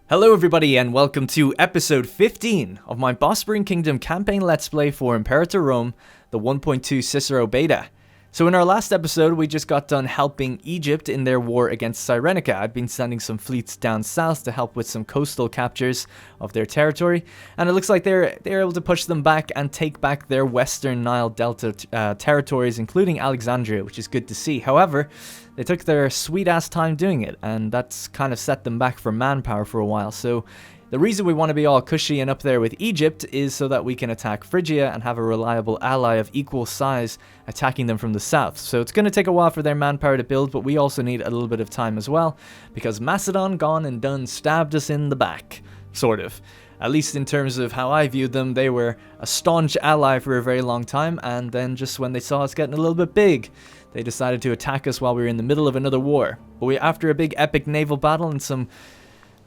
Hello everybody and welcome to episode 15 of my Bosporan Kingdom campaign let's play for Imperator Rome, the 1.2 Cicero Beta. So in our last episode we just got done helping Egypt in their war against Cyrenaica. I'd been sending some fleets down south to help with some coastal captures of their territory, and it looks like they're able to push them back and take back their western Nile Delta territories, including Alexandria, which is good to see. However, they took their sweet ass time doing it, and that's kind of set them back for manpower for a while. So the reason we want to be all cushy and up there with Egypt is so that we can attack Phrygia and have a reliable ally of equal size attacking them from the south. So it's going to take a while for their manpower to build, but we also need a little bit of time as well, because Macedon gone and done stabbed us in the back, sort of. At least in terms of how I viewed them, they were a staunch ally for a very long time, and then just when they saw us getting a little bit big, they decided to attack us while we were in the middle of another war. But after a big epic naval battle and some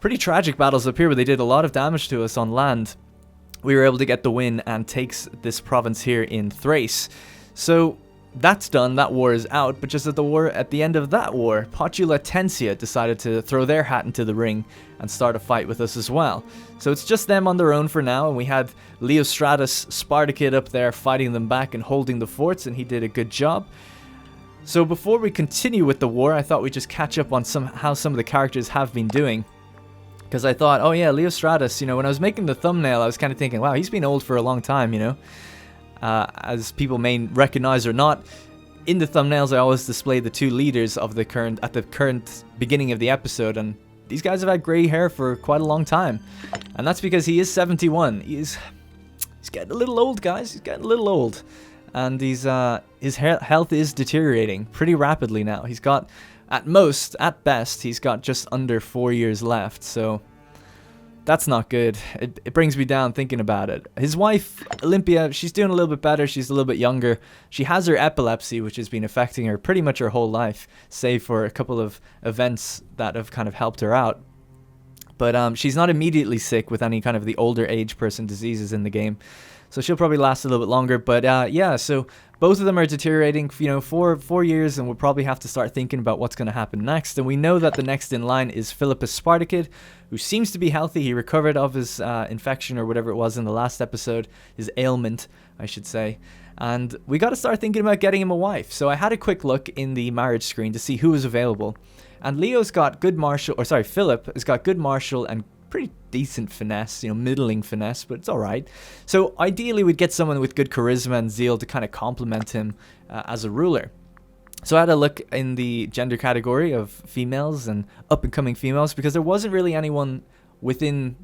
pretty tragic battles up here where they did a lot of damage to us on land, we were able to get the win and takes this province here in Thrace. So that's done, that war is out, but just at the end of that war, Potula Tensia decided to throw their hat into the ring and start a fight with us as well. So it's just them on their own for now, and we had Leostratus Spartacus up there fighting them back and holding the forts, and he did a good job. So before we continue with the war, I thought we'd just catch up on how some of the characters have been doing. Because I thought, oh yeah, Leostratus, when I was making the thumbnail, I was kind of thinking, wow, he's been old for a long time, as people may recognize or not. In the thumbnails, I always display the two leaders of the current beginning of the episode, and these guys have had gray hair for quite a long time. And that's because he is 71. He's getting a little old, guys. He's getting a little old. And his health is deteriorating pretty rapidly now. He's got, at best, he's got just under 4 years left, so that's not good. It brings me down thinking about it. His wife, Olympia, she's doing a little bit better. She's a little bit younger. She has her epilepsy, which has been affecting her pretty much her whole life, save for a couple of events that have kind of helped her out. But she's not immediately sick with any kind of the older age person diseases in the game. So she'll probably last a little bit longer. But yeah, so both of them are deteriorating, 4 years, and we'll probably have to start thinking about what's going to happen next. And we know that the next in line is Philippus Spartacus, who seems to be healthy. He recovered of his infection or whatever it was in the last episode, his ailment, I should say. And we got to start thinking about getting him a wife. So I had a quick look in the marriage screen to see who was available. And Philip has got good martial and pretty decent finesse, middling finesse, but it's alright. So ideally we'd get someone with good charisma and zeal to kind of complement him as a ruler. So I had a look in the gender category of females and up-and-coming females, because there wasn't really anyone within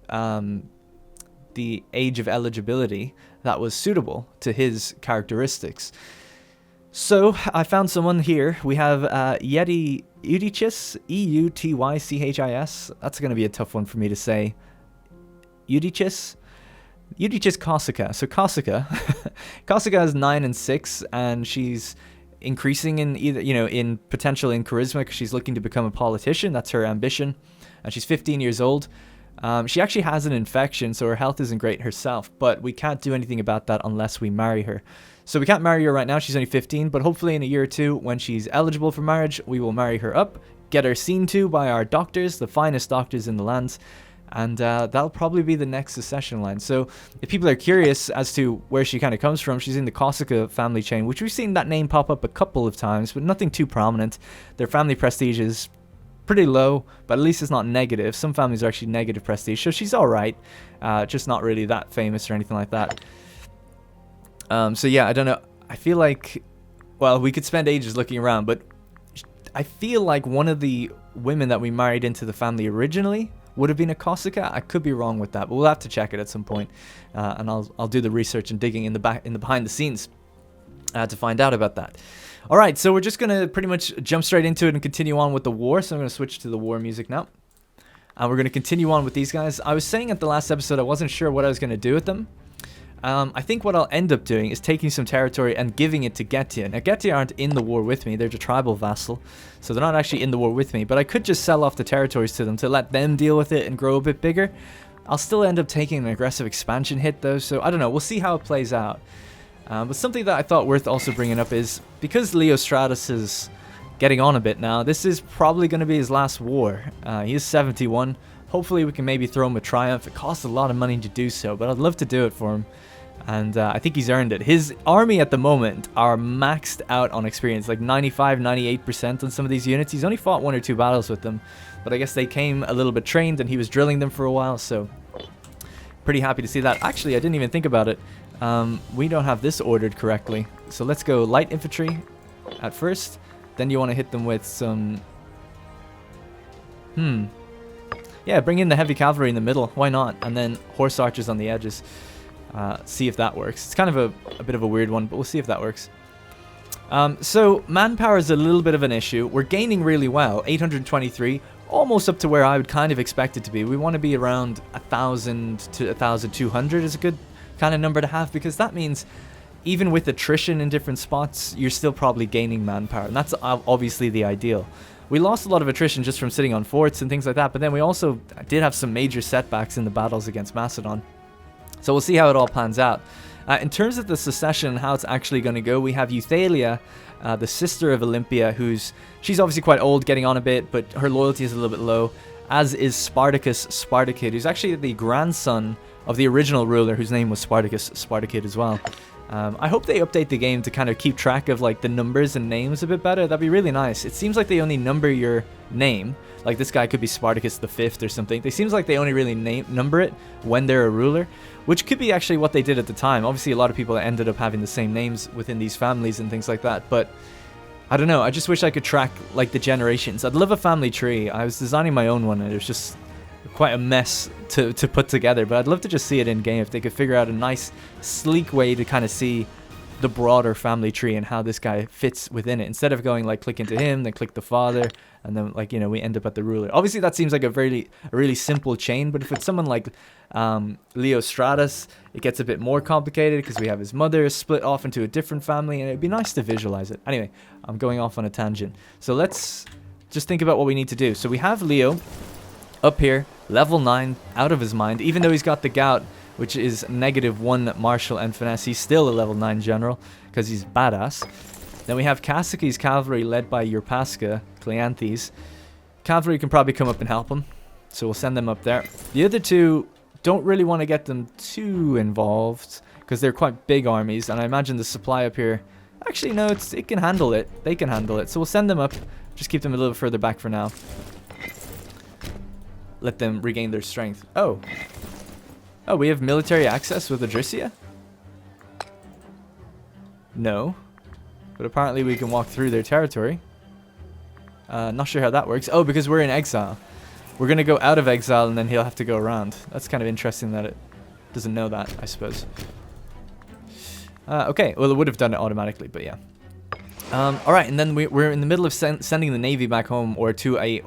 the age of eligibility that was suitable to his characteristics. So I found someone here. We have Eutychus, Eutychis. That's going to be a tough one for me to say. Eutychus Corsica. So Corsica is 9 and 6, and she's increasing in in potential in charisma because she's looking to become a politician. That's her ambition, and she's 15 years old. She actually has an infection, so her health isn't great herself, but we can't do anything about that unless we marry her. So we can't marry her right now, she's only 15, but hopefully in a year or two, when she's eligible for marriage, we will marry her up, get her seen to by our doctors, the finest doctors in the lands, and that'll probably be the next succession line. So if people are curious as to where she kind of comes from, she's in the Corsica family chain, which we've seen that name pop up a couple of times, but nothing too prominent. Their family prestige is pretty low, but at least it's not negative. Some families are actually negative prestige, so she's alright, just not really that famous or anything like that. So yeah, I don't know. I feel like, well, we could spend ages looking around, but I feel like one of the women that we married into the family originally would have been a Corsica. I could be wrong with that, but we'll have to check it at some point, and I'll do the research and digging in the behind the scenes to find out about that. All right, so we're just gonna pretty much jump straight into it and continue on with the war. So I'm gonna switch to the war music now, and we're gonna continue on with these guys. I was saying at the last episode I wasn't sure what I was gonna do with them. I think what I'll end up doing is taking some territory and giving it to Getia. Now, Getia aren't in the war with me. They're a tribal vassal, so they're not actually in the war with me. But I could just sell off the territories to them to let them deal with it and grow a bit bigger. I'll still end up taking an aggressive expansion hit, though, so I don't know. We'll see how it plays out. But something that I thought worth also bringing up is, because Leostratus is getting on a bit now, this is probably going to be his last war. He is 71. Hopefully we can maybe throw him a triumph. It costs a lot of money to do so, but I'd love to do it for him. And I think he's earned it. His army at the moment are maxed out on experience, like 95, 98% on some of these units. He's only fought 1 or 2 battles with them, but I guess they came a little bit trained and he was drilling them for a while, so pretty happy to see that. Actually, I didn't even think about it. We don't have this ordered correctly. So let's go light infantry at first. Then you want to hit them with some... Yeah, bring in the heavy cavalry in the middle. Why not? And then horse archers on the edges. See if that works. It's kind of a bit of a weird one, but we'll see if that works. So manpower is a little bit of an issue. We're gaining really well. 823, almost up to where I would kind of expect it to be. We want to be around 1,000 to 1,200 is a good kind of number to have, because that means even with attrition in different spots, you're still probably gaining manpower, and that's obviously the ideal. We lost a lot of attrition just from sitting on forts and things like that, but then we also did have some major setbacks in the battles against Macedon. So we'll see how it all pans out. In terms of the succession and how it's actually going to go, we have Euthalia, the sister of Olympia, she's obviously quite old, getting on a bit, but her loyalty is a little bit low, as is Spartacus Spartacid, who's actually the grandson of the original ruler, whose name was Spartacus Spartacid as well. I hope they update the game to kind of keep track of like the numbers and names a bit better. That'd be really nice. It seems like they only number your name. Like this guy could be Spartacus the 5th or something. It seems like they only really number it when they're a ruler, which could be actually what they did at the time. Obviously, a lot of people ended up having the same names within these families and things like that. But I don't know. I just wish I could track like the generations. I'd love a family tree. I was designing my own one and it was just quite a mess to put together, but I'd love to just see it in game if they could figure out a nice sleek way to kind of see the broader family tree and how this guy fits within it, instead of going like click into him, then click the father, and then like, you know, we end up at the ruler. Obviously that seems like a really simple chain, but if it's someone like Leostratus, it gets a bit more complicated because we have his mother split off into a different family, and it'd be nice to visualize it. Anyway, I'm going off on a tangent, so let's just think about what we need to do. So we have Leo up here, level 9, out of his mind. Even though he's got the gout, which is -1 martial and finesse, he's still a level 9 general because he's badass. Then we have Cassius cavalry led by Urpasca, Cleanthes. Cavalry can probably come up and help him, so we'll send them up there. The other two, don't really want to get them too involved because they're quite big armies, and I imagine the supply up here, actually no, it can handle it. They can handle it, so we'll send them up, just keep them a little further back for now. Let them regain their strength. Oh, we have military access with Dacia? No. But apparently we can walk through their territory. Not sure how that works. Oh, because we're in exile. We're going to go out of exile and then he'll have to go around. That's kind of interesting that it doesn't know that, I suppose. Okay, well it would have done it automatically, but yeah. Alright, and then we're in the middle of sending the navy back home, or to a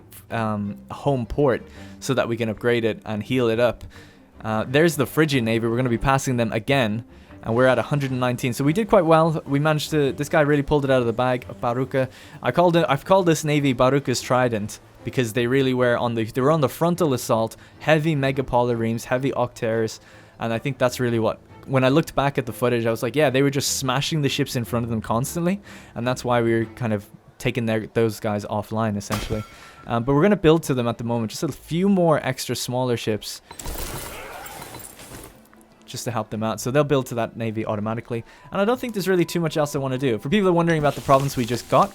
home port, so that we can upgrade it and heal it up. There's the Phrygian navy. We're going to be passing them again, and we're at 119. So we did quite well. We managed to. This guy really pulled it out of the bag. Baruka. I've called this navy Baruka's Trident because they really were on the frontal assault, heavy megapolyremes, heavy octares, and I think that's really what. When I looked back at the footage, I was like, yeah, they were just smashing the ships in front of them constantly, and that's why we were kind of taking those guys offline essentially. But we're going to build to them at the moment, just a few more extra smaller ships just to help them out. So they'll build to that navy automatically. And I don't think there's really too much else I want to do. For people who are wondering about the province we just got,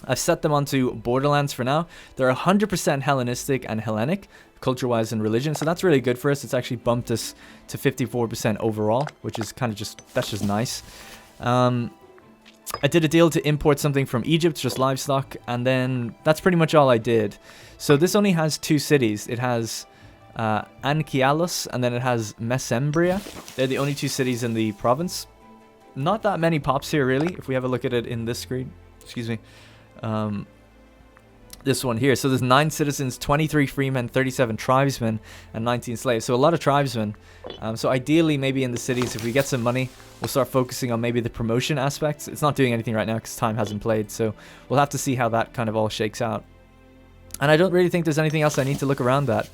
I've set them onto borderlands for now. They're 100% Hellenistic and Hellenic, culture-wise and religion. So that's really good for us. It's actually bumped us to 54% overall, which is kind of that's just nice. I did a deal to import something from Egypt, just livestock, and then that's pretty much all I did. So this only has 2 cities. It has Anchialus, and then it has Mesembria. They're the only 2 cities in the province. Not that many pops here, really, if we have a look at it in this screen. Excuse me. This one here. So there's 9 citizens, 23 freemen, 37 tribesmen, and 19 slaves. So a lot of tribesmen. So ideally, maybe in the cities, if we get some money, we'll start focusing on maybe the promotion aspects. It's not doing anything right now because time hasn't played. So we'll have to see how that kind of all shakes out. And I don't really think there's anything else I need to look around at.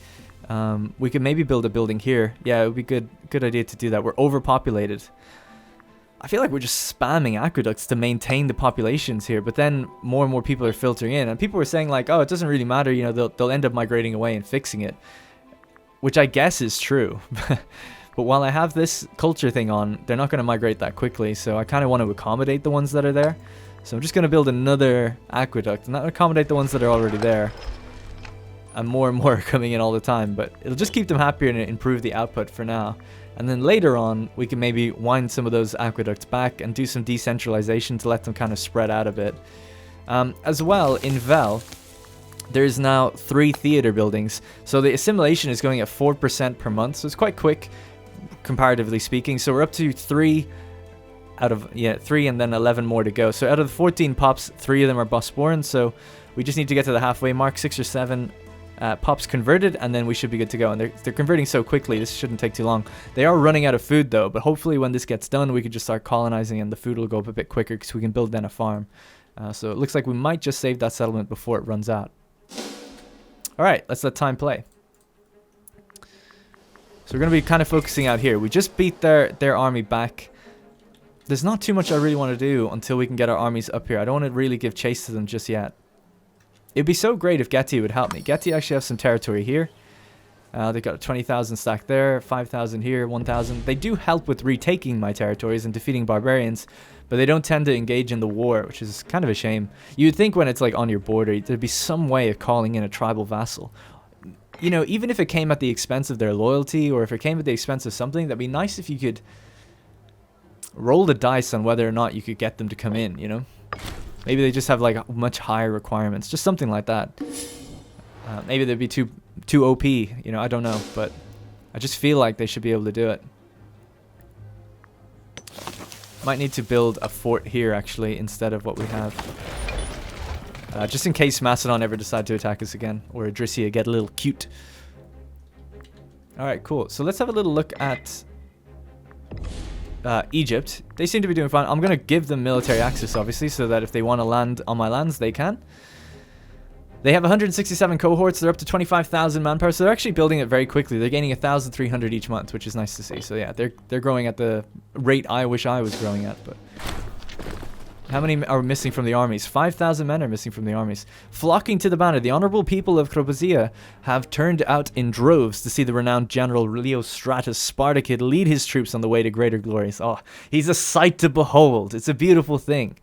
We could maybe build a building here. Yeah, it would be good idea to do that. We're overpopulated. I feel like we're just spamming aqueducts to maintain the populations here, but then more and more people are filtering in, and people were saying like, oh, it doesn't really matter, you know, they'll end up migrating away and fixing it. which I guess is true. But while I have this culture thing on, they're not going to migrate that quickly, so I kind of want to accommodate the ones that are there. So I'm just going to build another aqueduct, and that will accommodate the ones that are already there. And more are coming in all the time, but it'll just keep them happier and improve the output for now. And then later on, we can maybe wind some of those aqueducts back and do some decentralization to let them kind of spread out a bit. As well, in Vel, there's now 3 theater buildings, so the assimilation is going at 4% per month, so it's quite quick, comparatively speaking. So we're up to 3 out of 3 and then 11 more to go. So out of the 14 pops, 3 of them are Bosporan, so we just need to get to the halfway mark. 6 or 7 pops converted, and then we should be good to go. And they're converting so quickly, this shouldn't take too long. They are running out of food though, but hopefully when this gets done, we can just start colonizing and the food will go up a bit quicker because we can build then a farm. So it looks like we might just save that settlement before it runs out. Alright, let's let time play. So we're going to be kind of focusing out here. We just beat their army back. There's not too much I really want to do until we can get our armies up here. I don't want to really give chase to them just yet. It'd be so great if Getty would help me. Getty actually has some territory here. They've got 20,000 stack there, 5,000 here, 1,000. They do help with retaking my territories and defeating barbarians, but they don't tend to engage in the war, which is kind of a shame. You'd think when it's like on your border, there'd be some way of calling in a tribal vassal. You know, even if it came at the expense of their loyalty, or if it came at the expense of something, that'd be nice if you could roll the dice on whether or not you could get them to come in, you know? Maybe they just have like much higher requirements, just something like that. Maybe they'd be too OP, you know, I don't know, but I just feel like they should be able to do it. Might need to build a fort here actually instead of what we have. Just in case Macedon ever decide to attack us again, or Dacia get a little cute. Alright, cool. So let's have a little look at Egypt. They seem to be doing fine. I'm going to give them military access, obviously, so that if they want to land on my lands, they can. They have 167 cohorts. They're up to 25,000 manpower, so they're actually building it very quickly. They're gaining 1,300 each month, which is nice to see. So yeah, they're growing at the rate I wish I was growing at, but... How many are missing from the armies? 5,000 men are missing from the armies. Flocking to the banner, the honorable people of Cropasia have turned out in droves to see the renowned general Leostratus Spartacus lead his troops on the way to greater glories. Oh, he's a sight to behold. It's a beautiful thing.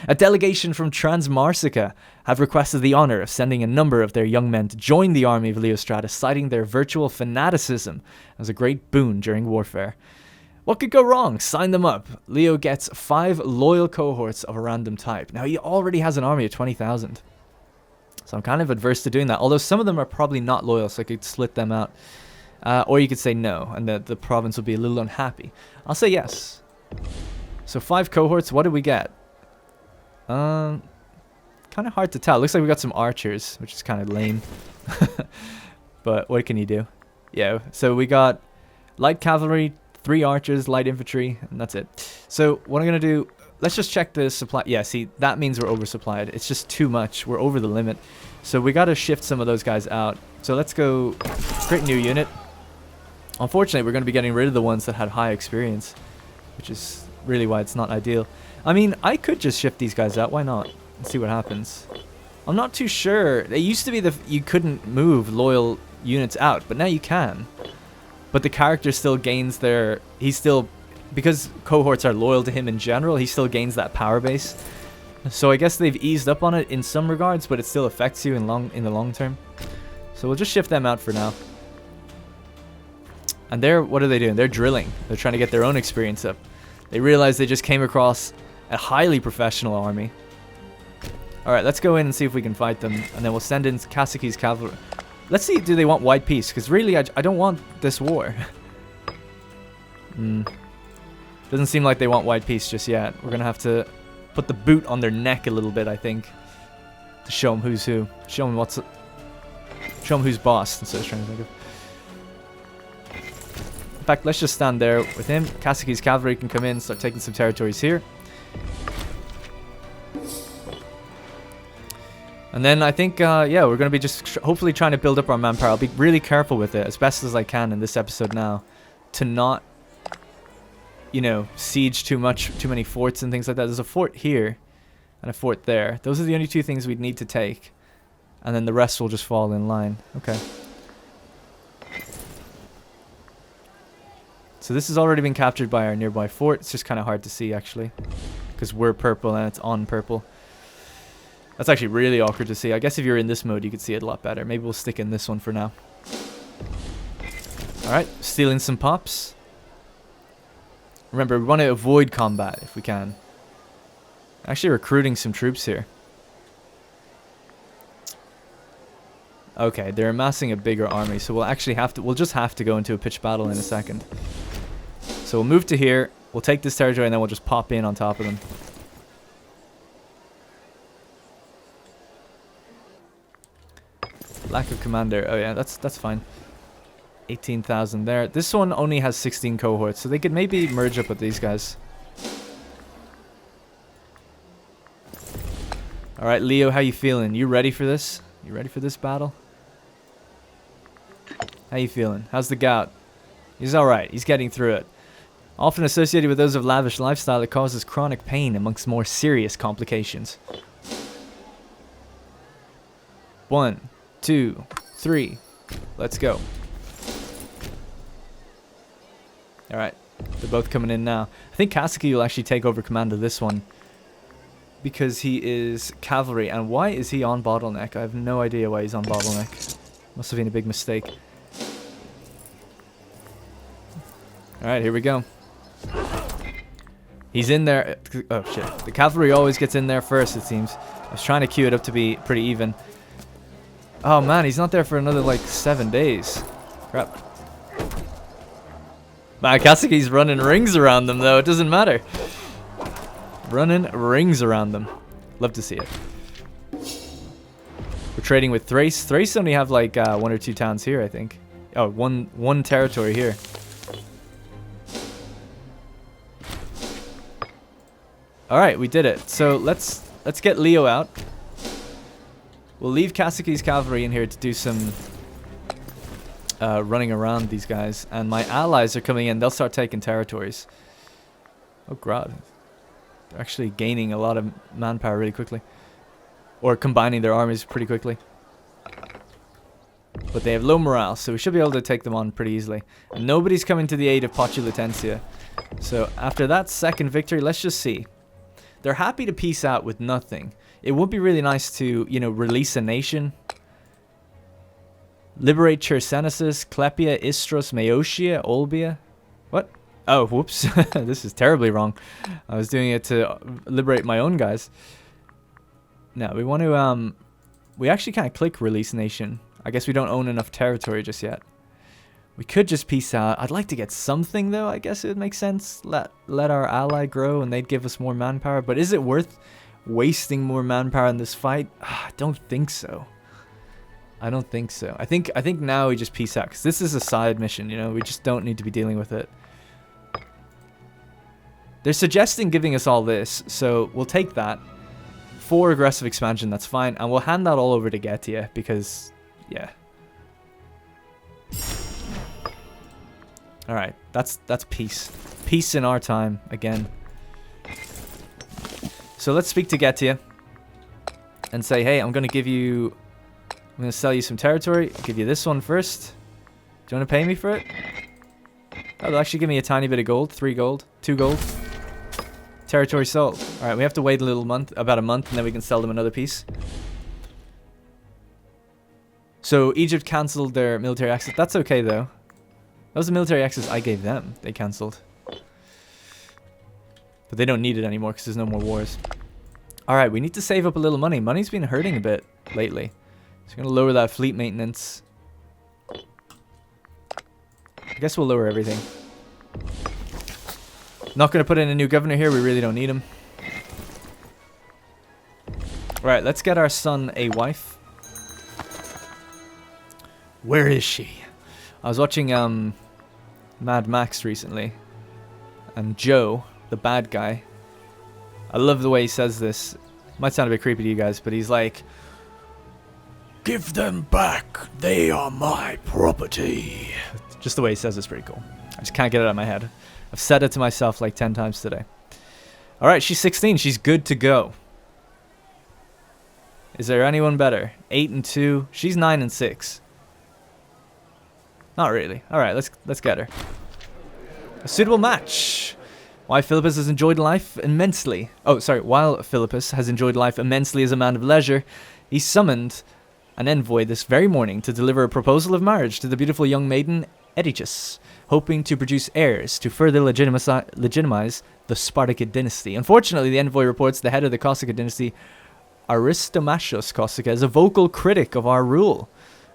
A delegation from Transmarsica have requested the honor of sending a number of their young men to join the army of Leostratus, citing their virtual fanaticism as a great boon during warfare. What could go wrong? Sign them up. Leo gets 5 loyal cohorts of a random type. Now, he already has an army of 20,000. So I'm kind of adverse to doing that. Although some of them are probably not loyal, so I could split them out. Or you could say no, and the province will be a little unhappy. I'll say yes. So 5 cohorts. What did we get? Kind of hard to tell. Looks like we got some archers, which is kind of lame. But what can you do? Yeah, so we got light cavalry, 3 archers, light infantry, and that's it. So what I'm going to do, let's just check the supply. Yeah, see, that means we're oversupplied. It's just too much. We're over the limit. So we got to shift some of those guys out. So let's go create a new unit. Unfortunately, we're going to be getting rid of the ones that had high experience, which is really why it's not ideal. I mean, I could just shift these guys out. Why not? Let's see what happens. I'm not too sure. It used to be that you couldn't move loyal units out, but now you can. But the character still gains their... Because cohorts are loyal to him in general, he still gains that power base. So I guess they've eased up on it in some regards, but it still affects you in the long term. So we'll just shift them out for now. And what are they doing? They're drilling. They're trying to get their own experience up. They realize they just came across a highly professional army. Alright, let's go in and see if we can fight them. And then we'll send in Cacique's cavalry. Let's see, do they want white peace? Because really, I don't want this war. Doesn't seem like they want white peace just yet. We're going to have to put the boot on their neck a little bit, I think. To show them who's who. Show them who's boss. That's what I was trying to think of. In fact, let's just stand there with him. Cacique's cavalry can come in and start taking some territories here. And then I think, yeah, we're going to be just hopefully trying to build up our manpower. I'll be really careful with it as best as I can in this episode now to not, you know, siege too many forts and things like that. There's a fort here and a fort there. Those are the only 2 things we'd need to take. And then the rest will just fall in line. Okay. So this has already been captured by our nearby fort. It's just kind of hard to see, actually, because we're purple and it's on purple. That's actually really awkward to see. I guess if you're in this mode, you could see it a lot better. Maybe we'll stick in this one for now. Alright, stealing some pops. Remember, we want to avoid combat if we can. Actually recruiting some troops here. Okay, they're amassing a bigger army, so we'll just have to go into a pitched battle in a second. So we'll move to here, we'll take this territory, and then we'll just pop in on top of them. Lack of commander. Oh yeah, that's fine. 18,000 there. This one only has 16 cohorts, so they could maybe merge up with these guys. Alright, Leo, how you feeling? You ready for this? You ready for this battle? How you feeling? How's the gout? He's alright. He's getting through it. Often associated with those of lavish lifestyle, it causes chronic pain amongst more serious complications. 1, 2, 3. Let's go. Alright. They're both coming in now. I think Kaseki will actually take over command of this one, because he is cavalry. And why is he on bottleneck? I have no idea why he's on bottleneck. Must have been a big mistake. Alright, here we go. He's in there. Oh shit. The cavalry always gets in there first, it seems. I was trying to queue it up to be pretty even. Oh man, he's not there for another like 7 days. Crap. Man, Kaseki's running rings around them though. It doesn't matter. Running rings around them. Love to see it. We're trading with Thrace. Thrace only have like 1 or 2 towns here, I think. Oh, one territory here. All right, we did it. So let's get Leo out. We'll leave Kaseki's cavalry in here to do some running around these guys, and my allies are coming in. They'll start taking territories. Oh god. They're actually gaining a lot of manpower really quickly. Or combining their armies pretty quickly. But they have low morale, so we should be able to take them on pretty easily. And nobody's coming to the aid of Potulatensia. So after that second victory, let's just see. They're happy to peace out with nothing. It would be really nice to, you know, release a nation. Liberate Chersonesus, Clepia, Istros, Maeotia, Olbia. What? Oh, whoops. This is terribly wrong. I was doing it to liberate my own guys. No, we want to, we actually can't click release nation. I guess we don't own enough territory just yet. We could just peace out. I'd like to get something though. I guess it would make sense. Let our ally grow and they'd give us more manpower. But is it worth wasting more manpower in this fight? I don't think so. I don't think so. I think now we just peace out, because this is a side mission, you know. We just don't need to be dealing with it. They're suggesting giving us all this, so we'll take that. 4 aggressive expansion, that's fine. And we'll hand that all over to Getia, because, yeah. Alright, that's peace. Peace in our time, again. So let's speak to Getia and say, hey, I'm going to sell you some territory. I'll give you this one first. Do you want to pay me for it? Oh, they'll actually give me a tiny bit of gold. 3 gold. 2 gold. Territory sold. Alright, we have to wait about a month, and then we can sell them another piece. So Egypt cancelled their military access. That's okay, though. That was the military access I gave them. They cancelled. But they don't need it anymore because there's no more wars. Alright, we need to save up a little money. Money's been hurting a bit lately. So we're going to lower that fleet maintenance. I guess we'll lower everything. Not going to put in a new governor here. We really don't need him. Alright, let's get our son a wife. Where is she? I was watching Mad Max recently. And Joe, the bad guy, I love the way he says this. Might sound a bit creepy to you guys, but he's like, "Give them back. They are my property." Just the way he says it's pretty cool. I just can't get it out of my head. I've said it to myself like 10 times today. Alright, she's 16. She's good to go. Is there anyone better? 8 and 2. She's 9 and 6. Not really. Alright, let's get her. A suitable match. Why Philippus has enjoyed life immensely. Oh, sorry. While Philippus has enjoyed life immensely as a man of leisure, he summoned an envoy this very morning to deliver a proposal of marriage to the beautiful young maiden Edicus, hoping to produce heirs to further legitimize the Spartacid dynasty. Unfortunately, the envoy reports the head of the Cossacid dynasty, Aristomachus Cossica, is a vocal critic of our rule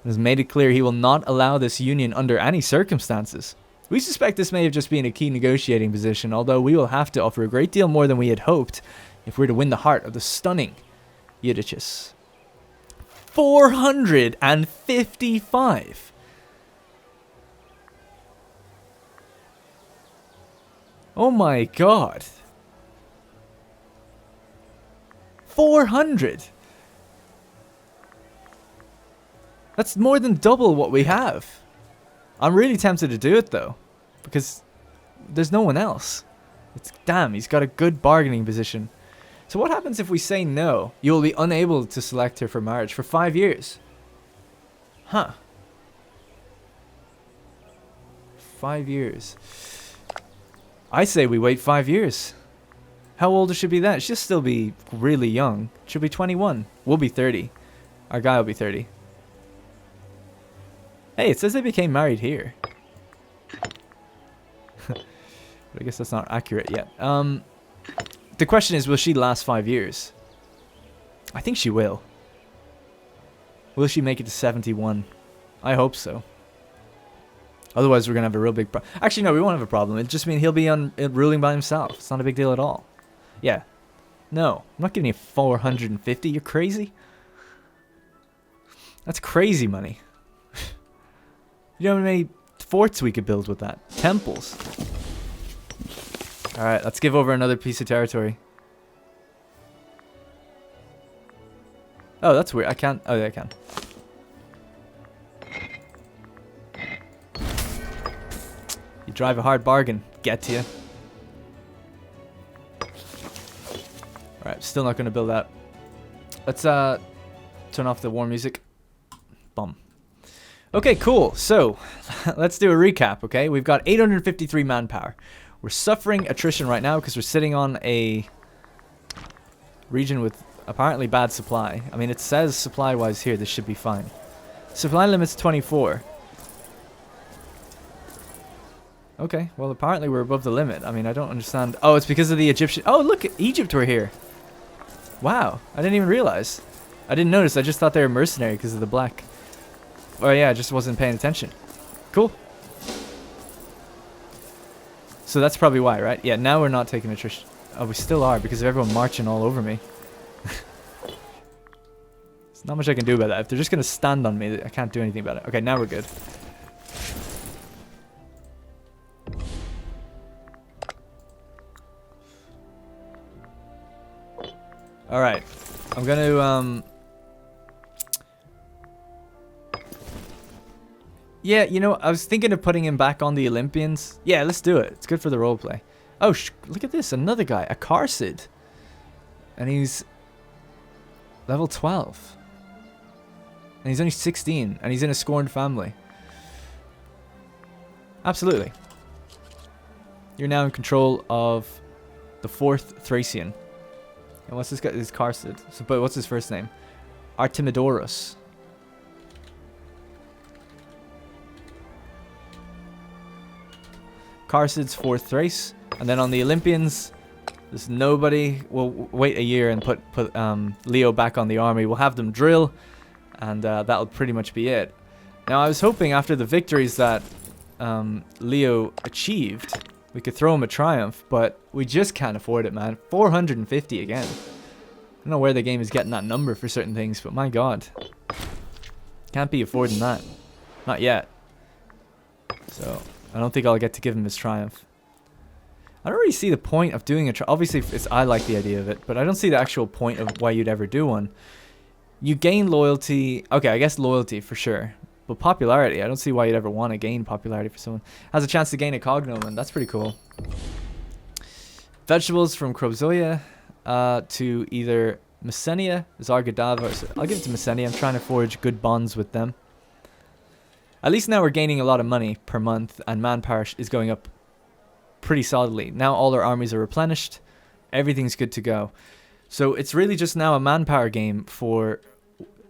and has made it clear he will not allow this union under any circumstances. We suspect this may have just been a key negotiating position, although we will have to offer a great deal more than we had hoped if we're to win the heart of the stunning Eutychus. 455! Oh my god. 400! That's more than double what we have. I'm really tempted to do it though, because there's no one else. Damn, he's got a good bargaining position. So what happens if we say no? You will be unable to select her for marriage for 5 years. Huh. 5 years. I say we wait 5 years. How old does she be then? She'll still be really young. She'll be 21. We'll be 30. Our guy will be 30. Hey, it says they became married here. But I guess that's not accurate yet. The question is, will she last 5 years? I think she will. Will she make it to 71? I hope so. Otherwise, we're going to have a real big problem. Actually, no, we won't have a problem. It just means he'll be ruling by himself. It's not a big deal at all. Yeah. No, I'm not giving you 450. You're crazy? That's crazy money. You know how many forts we could build with that? Temples. Alright, let's give over another piece of territory. Oh, that's weird. I can't. Oh, yeah, I can. You drive a hard bargain. Get to you. Alright, still not going to build that. Let's turn off the war music. Bum. Okay, cool. So, let's do a recap, okay? We've got 853 manpower. We're suffering attrition right now because we're sitting on a region with apparently bad supply. I mean, it says supply-wise here, this should be fine. Supply limit's 24. Okay, well, apparently we're above the limit. I mean, I don't understand. Oh, it's because of the Egyptian... Oh, look, Egypt were here. Wow, I didn't even realize. I didn't notice. I just thought they were mercenary because of the black. Oh, yeah, I just wasn't paying attention. Cool. So that's probably why, right? Yeah, now we're not taking attrition. Oh, we still are because of everyone marching all over me. There's not much I can do about that. If they're just going to stand on me, I can't do anything about it. Okay, now we're good. Alright. I'm going to, yeah, you know, I was thinking of putting him back on the Olympians. Yeah, let's do it. It's good for the roleplay. Oh, look at this. Another guy. A Carsid. And he's level 12. And he's only 16. And he's in a scorned family. Absolutely. You're now in control of the 4th Thracian. And what's this guy? This is Carsid. So, but what's his first name? Artemidorus. Carsid's 4th Thrace. And then on the Olympians, there's nobody. We'll wait a year and put Leo back on the army. We'll have them drill, and that'll pretty much be it. Now, I was hoping after the victories that Leo achieved, we could throw him a triumph, but we just can't afford it, man. 450 again. I don't know where the game is getting that number for certain things, but my god. Can't be affording that. Not yet. So, I don't think I'll get to give him his triumph. I don't really see the point of doing a triumph. Obviously, I like the idea of it, but I don't see the actual point of why you'd ever do one. You gain loyalty. Okay, I guess loyalty for sure. But popularity, I don't see why you'd ever want to gain popularity for someone. Has a chance to gain a cognomen. That's pretty cool. Vegetables from Kropzoia to either Messenia, Zargadava. I'll give it to Messenia. I'm trying to forge good bonds with them. At least now we're gaining a lot of money per month, and manpower is going up pretty solidly. Now all our armies are replenished. Everything's good to go. So it's really just now a manpower game for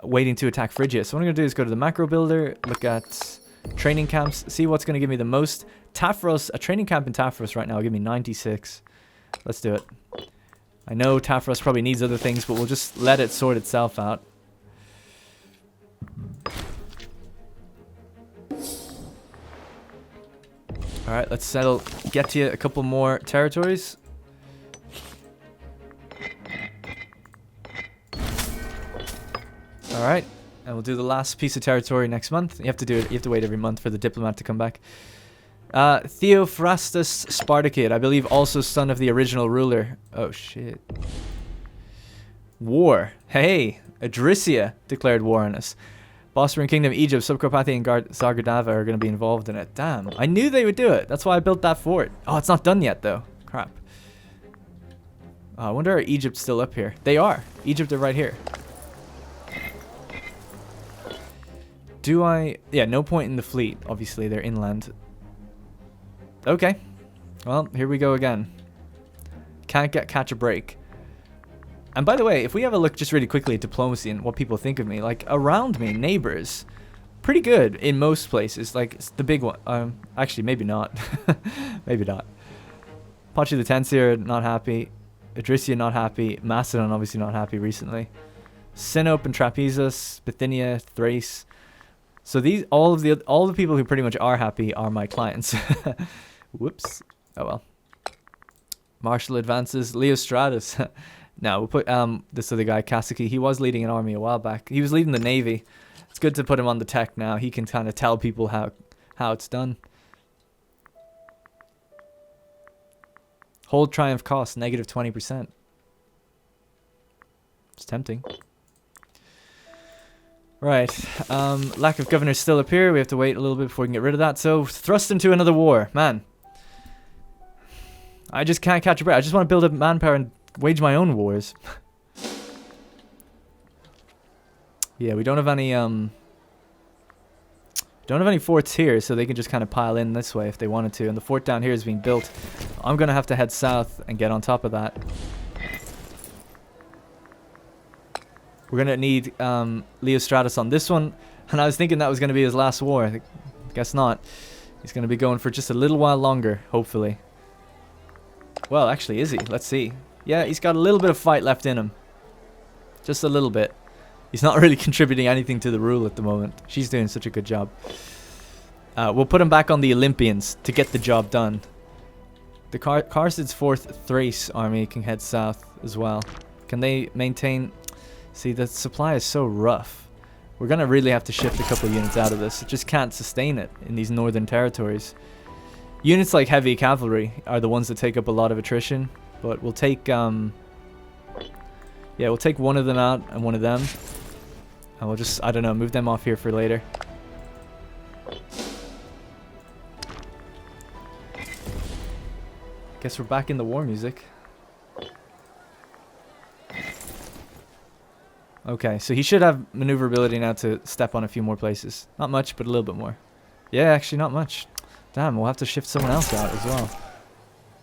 waiting to attack Phrygia. So what I'm going to do is go to the macro builder, look at training camps, see what's going to give me the most. Tafros, a training camp in Tafros right now will give me 96. Let's do it. I know Tafros probably needs other things, but we'll just let it sort itself out. Alright, let's settle, get you a couple more territories. Alright, and we'll do the last piece of territory next month. You have to do it, you have to wait every month for the diplomat to come back. Theophrastus Spartacus, I believe also son of the original ruler. Oh shit. War. Hey, Dacia declared war on us. Bosporan Kingdom, Egypt, Subcarpathia, and Zargadava are going to be involved in it. Damn, I knew they would do it. That's why I built that fort. Oh, it's not done yet, though. Crap. I wonder are Egypt still up here? They are. Egypt are right here. Do I... Yeah, no point in the fleet. Obviously, they're inland. Okay. Well, here we go again. Can't catch a break. And by the way, if we have a look just really quickly at diplomacy and what people think of me, like around me, neighbors, pretty good in most places. Like it's the big one. Actually, maybe not. Maybe not. Pachi the Tensier, not happy. Adricia, not happy. Macedon, obviously not happy recently. Sinope and Trapezus, Bithynia, Thrace. So these, all the people who pretty much are happy are my clients. Whoops. Oh well. Marshall advances. Leostratus. Now we'll put this other guy, Kasaki. He was leading an army a while back. He was leading the navy. It's good to put him on the tech now. He can kind of tell people how it's done. Hold triumph cost negative 20%. It's tempting. Right. Lack of governors still up here. We have to wait a little bit before we can get rid of that. So thrust into another war, man. I just can't catch a breath. I just want to build up manpower and wage my own wars. Yeah, we don't have any forts here, so they can just kind of pile in this way if they wanted to. And the fort down here is being built. I'm gonna have to head south and get on top of that. We're gonna need Leostratus on this one, and I was thinking that was gonna be his last war. I guess not. He's gonna be going for just a little while longer, hopefully. Well, actually, is he? Let's see. Yeah, he's got a little bit of fight left in him. Just a little bit. He's not really contributing anything to the rule at the moment. She's doing such a good job. We'll put him back on the Olympians to get the job done. The Carsid's 4th Thrace army can head south as well. Can they maintain... See, the supply is so rough. We're going to really have to shift a couple of units out of this. It just can't sustain it in these northern territories. Units like heavy cavalry are the ones that take up a lot of attrition. But we'll take... yeah, we'll take one of them out and one of them. And we'll just, I don't know, move them off here for later. Guess we're back in the war music. Okay, so he should have maneuverability now to step on a few more places. Not much, but a little bit more. Yeah, actually not much. Damn, we'll have to shift someone else out as well.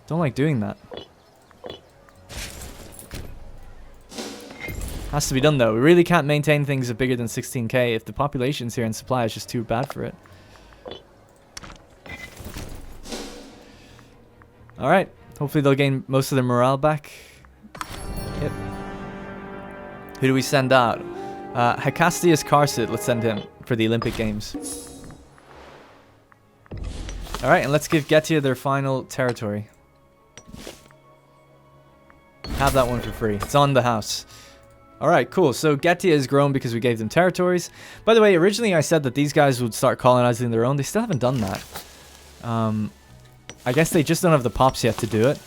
Don't like doing that. Has to be done though. We really can't maintain things bigger than 16k if the population's here and supply is just too bad for it. Alright, hopefully they'll gain most of their morale back. Yep. Who do we send out? Hecastius Carsid, let's send him for the Olympic Games. Alright, and let's give Getia their final territory. Have that one for free. It's on the house. Alright, cool. So Getia has grown because we gave them territories. By the way, originally I said that these guys would start colonizing their own. They still haven't done that. I guess they just don't have the pops yet to do it.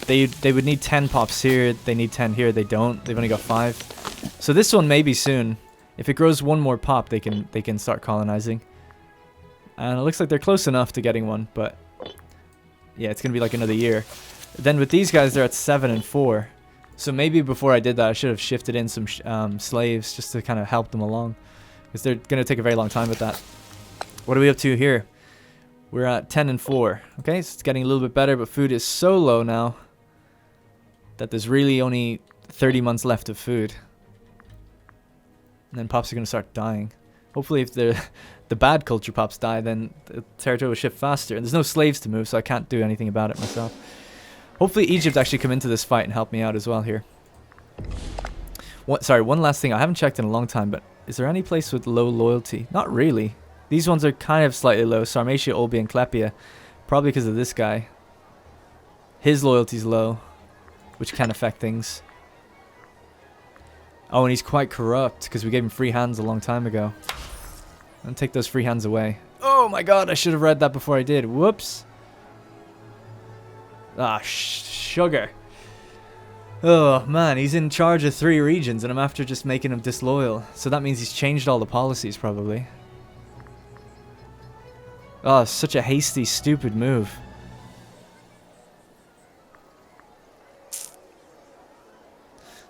They would need 10 pops here. They need 10 here. They don't. They've only got 5. So this one maybe soon. If it grows one more pop, they can start colonizing. And it looks like they're close enough to getting one, but yeah, it's gonna be like another year. Then with these guys, they're at 7 and 4. So maybe before I did that, I should have shifted in some slaves just to kind of help them along. Because they're going to take a very long time with that. What are we up to here? We're at 10 and 4. Okay, so it's getting a little bit better, but food is so low now that there's really only 30 months left of food. And then pops are going to start dying. Hopefully if the bad culture pops die, then the territory will shift faster. And there's no slaves to move, so I can't do anything about it myself. Hopefully Egypt actually come into this fight and help me out as well here. Sorry, one last thing. I haven't checked in a long time, but is there any place with low loyalty? Not really. These ones are kind of slightly low. Sarmatia, Olbia, and Clepia. Probably because of this guy. His loyalty's low, which can affect things. Oh, and he's quite corrupt because we gave him free hands a long time ago. And take those free hands away. Oh my god, I should have read that before I did. Whoops. Ah, sugar. Oh man, he's in charge of 3 regions and I'm after just making him disloyal. So that means he's changed all the policies probably. Oh, such a hasty, stupid move.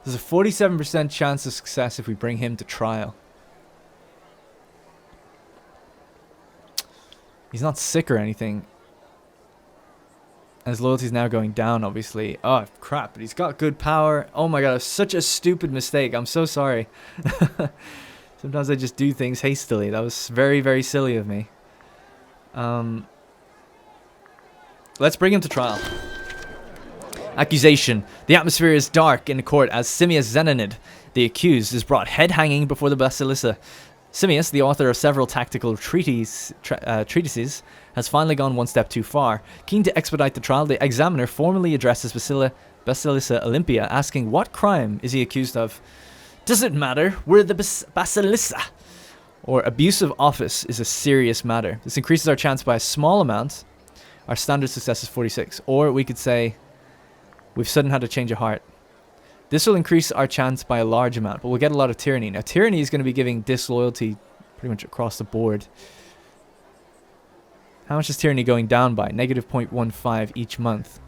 There's a 47% chance of success if we bring him to trial. He's not sick or anything. And his loyalty's now going down, obviously. Oh, crap. But he's got good power. Oh my god, it was such a stupid mistake. I'm so sorry. Sometimes I just do things hastily. That was very, very silly of me. Let's bring him to trial. Accusation. The atmosphere is dark in the court as Simius Zenonid, the accused, is brought head-hanging before the Basilissa. Simius, the author of several tactical treatises, has finally gone one step too far. Keen to expedite the trial, the examiner formally addresses Basilissa Olympia, asking what crime is he accused of. Does it matter? We're the Basilissa. Or abuse of office is a serious matter. This increases our chance by a small amount. Our standard success is 46. Or we could say we've suddenly had a change of heart. This will increase our chance by a large amount, but we'll get a lot of tyranny. Now, tyranny is going to be giving disloyalty pretty much across the board. How much is tyranny going down by? Negative 0.15 each month.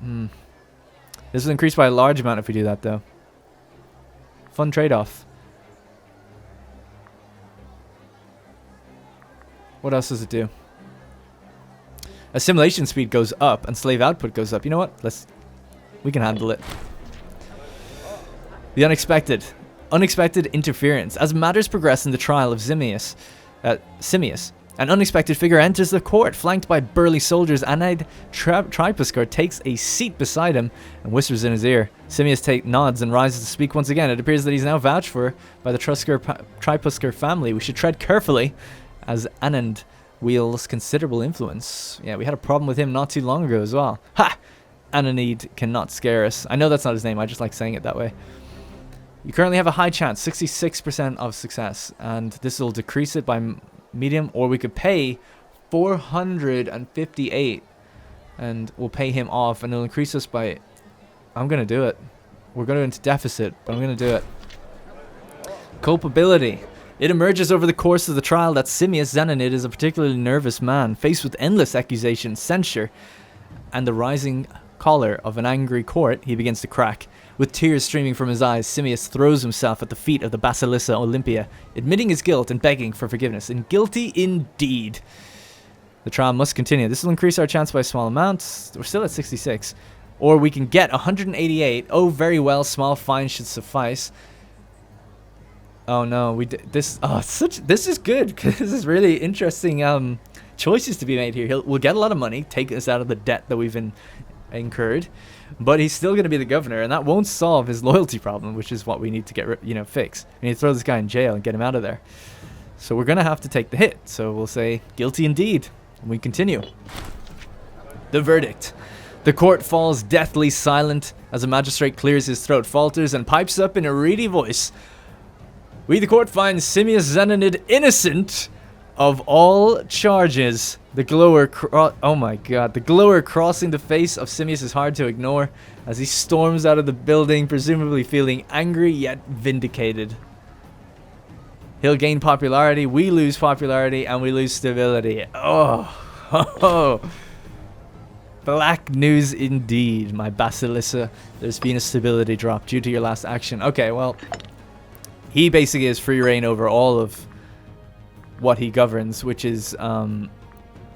This will increase by a large amount if we do that, though. Fun trade-off. What else does it do? Assimilation speed goes up and slave output goes up. You know what? We can handle it. The unexpected. Unexpected interference. As matters progress in the trial of Simius, an unexpected figure enters the court, flanked by burly soldiers. Anide Tripuskar takes a seat beside him and whispers in his ear. Simius nods and rises to speak once again. It appears that he's now vouched for by the Tripuskar family. We should tread carefully, as Anand wields considerable influence. Yeah, we had a problem with him not too long ago as well. Ha! Ananid cannot scare us. I know that's not his name, I just like saying it that way. You currently have a high chance, 66% of success, and this will decrease it by medium, or we could pay 458 and we'll pay him off and it'll increase us by... I'm going to do it. We're going into deficit, but I'm going to do it. Culpability. It emerges over the course of the trial that Simius Zenonid is a particularly nervous man, faced with endless accusations, censure, and the rising choler of an angry court. He begins to crack. With tears streaming from his eyes, Simius throws himself at the feet of the Basilissa Olympia, admitting his guilt and begging for forgiveness. And guilty indeed. The trial must continue. This will increase our chance by a small amount. We're still at 66. Or we can get 188. Oh, very well. Small fine should suffice. Oh no, we did this. Oh, this is good because this is really interesting. Choices to be made here. We'll get a lot of money, take us out of the debt that we've incurred, but he's still going to be the governor, and that won't solve his loyalty problem, which is what we need to get fix. We need to throw this guy in jail and get him out of there. So we're going to have to take the hit. So we'll say guilty indeed. And we continue. The verdict. The court falls deathly silent as a magistrate clears his throat, falters, and pipes up in a reedy voice. We, the court, find Simius Zenonid innocent of all charges. The glower oh my god, the glower crossing the face of Simius is hard to ignore as he storms out of the building, presumably feeling angry yet vindicated. He'll gain popularity, we lose popularity, and we lose stability. Oh. Black news indeed, my Basilissa. There's been a stability drop due to your last action. Okay, well, he basically has free reign over all of what he governs, which is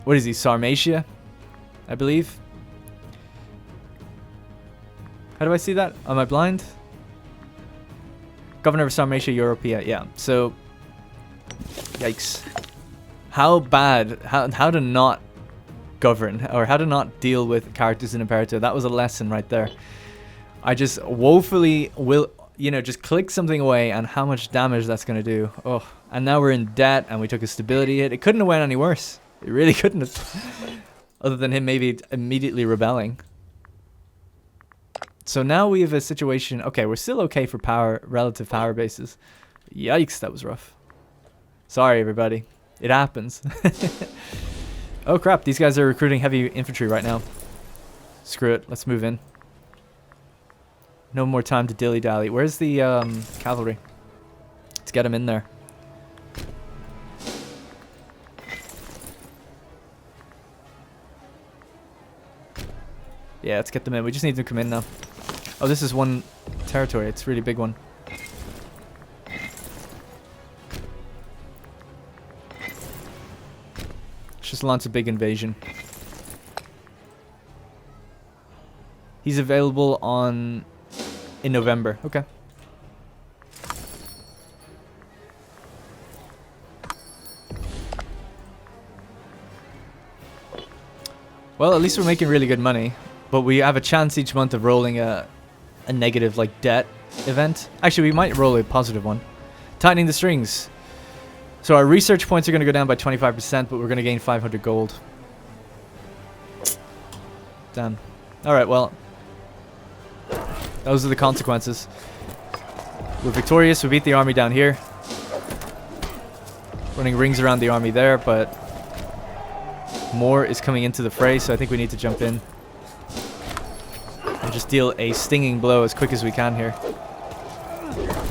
What is he? Sarmatia, I believe. How do I see that? Am I blind? Governor of Sarmatia Europea. Yeah. So, yikes. How bad? How to not govern, or how to not deal with characters in Imperator. That was a lesson right there. I just woefully will, you know, just click something away and how much damage that's going to do. Oh, and now we're in debt and we took a stability hit. It couldn't have went any worse. It really couldn't have. Other than him maybe immediately rebelling. So now we have a situation. Okay, we're still okay for power, relative power bases. Yikes, that was rough. Sorry, everybody. It happens. Oh crap, these guys are recruiting heavy infantry right now. Screw it, let's move in. No more time to dilly-dally. Where's the cavalry? Let's get them in there. Yeah, let's get them in. We just need them to come in now. Oh, this is one territory. It's a really big one. Just launch a big invasion. He's available in November. Okay. Well, at least we're making really good money, but we have a chance each month of rolling a negative like debt event. Actually, we might roll a positive one. Tightening the strings. So our research points are going to go down by 25%, but we're going to gain 500 gold. Damn. Alright, well. Those are the consequences. We're victorious. We beat the army down here. Running rings around the army there, but more is coming into the fray, so I think we need to jump in. And just deal a stinging blow as quick as we can here.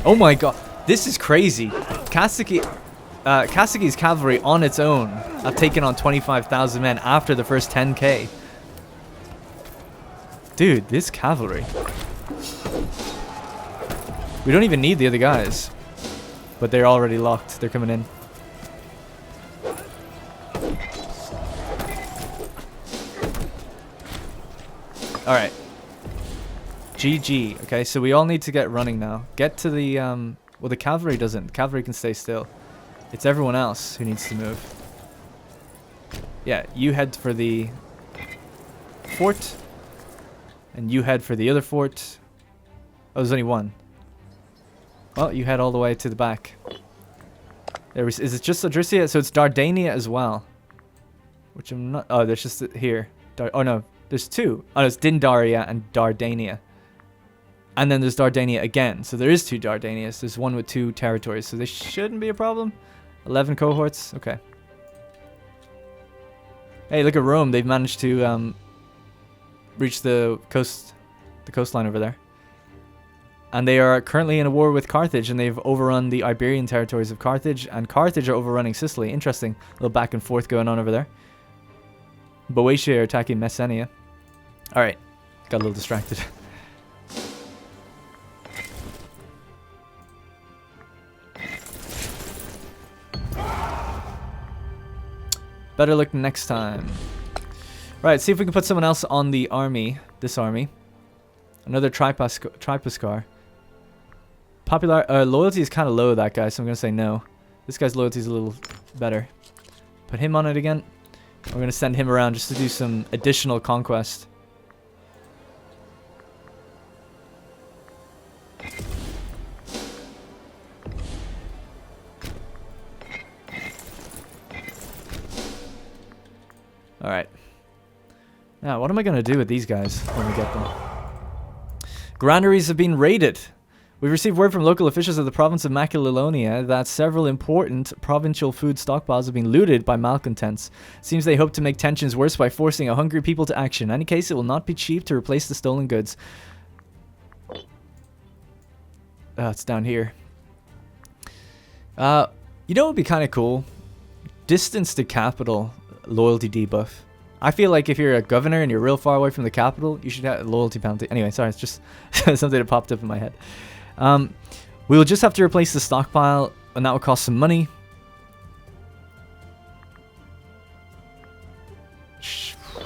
Oh my god. This is crazy. Kasaki's cavalry on its own have taken on 25,000 men after the first 10k. Dude, this cavalry. We don't even need the other guys. But they're already locked. They're coming in. Alright. GG. Okay, so we all need to get running now. Get to the, well, the cavalry doesn't. The cavalry can stay still. It's everyone else who needs to move. Yeah, you head for the fort. And you head for the other fort. Oh, there's only one. Well, you head all the way to the back. Is it just Dacia? So it's Dardania as well. Which I'm not... Oh, there's just here. Oh, no. There's two. Oh, no, it's Dindaria and Dardania. And then there's Dardania again. So there is two Dardanias. There's one with 2 territories. So this shouldn't be a problem. 11 cohorts. Okay. Hey, look at Rome. They've managed to reach the coastline over there. And they are currently in a war with Carthage, and they've overrun the Iberian territories of Carthage, and Carthage are overrunning Sicily. Interesting. A little back and forth going on over there. Boeotia are attacking Messenia. Alright. Got a little distracted. Better luck next time. Right, see if we can put someone else on the army. This army. Another Tripascar. Popular loyalty is kind of low, that guy, so I'm going to say no. This guy's loyalty is a little better. Put him on it again. I'm going to send him around just to do some additional conquest. Alright. Now, what am I going to do with these guys when we get them? Granaries have been raided. We've received word from local officials of the province of Macedonia that several important provincial food stockpiles have been looted by malcontents. Seems they hope to make tensions worse by forcing a hungry people to action. In any case, it will not be cheap to replace the stolen goods. Oh, it's down here. You know what would be kind of cool? Distance to capital loyalty debuff. I feel like if you're a governor and you're real far away from the capital, you should have a loyalty penalty. Anyway, sorry, it's just something that popped up in my head. We'll just have to replace the stockpile, and that will cost some money.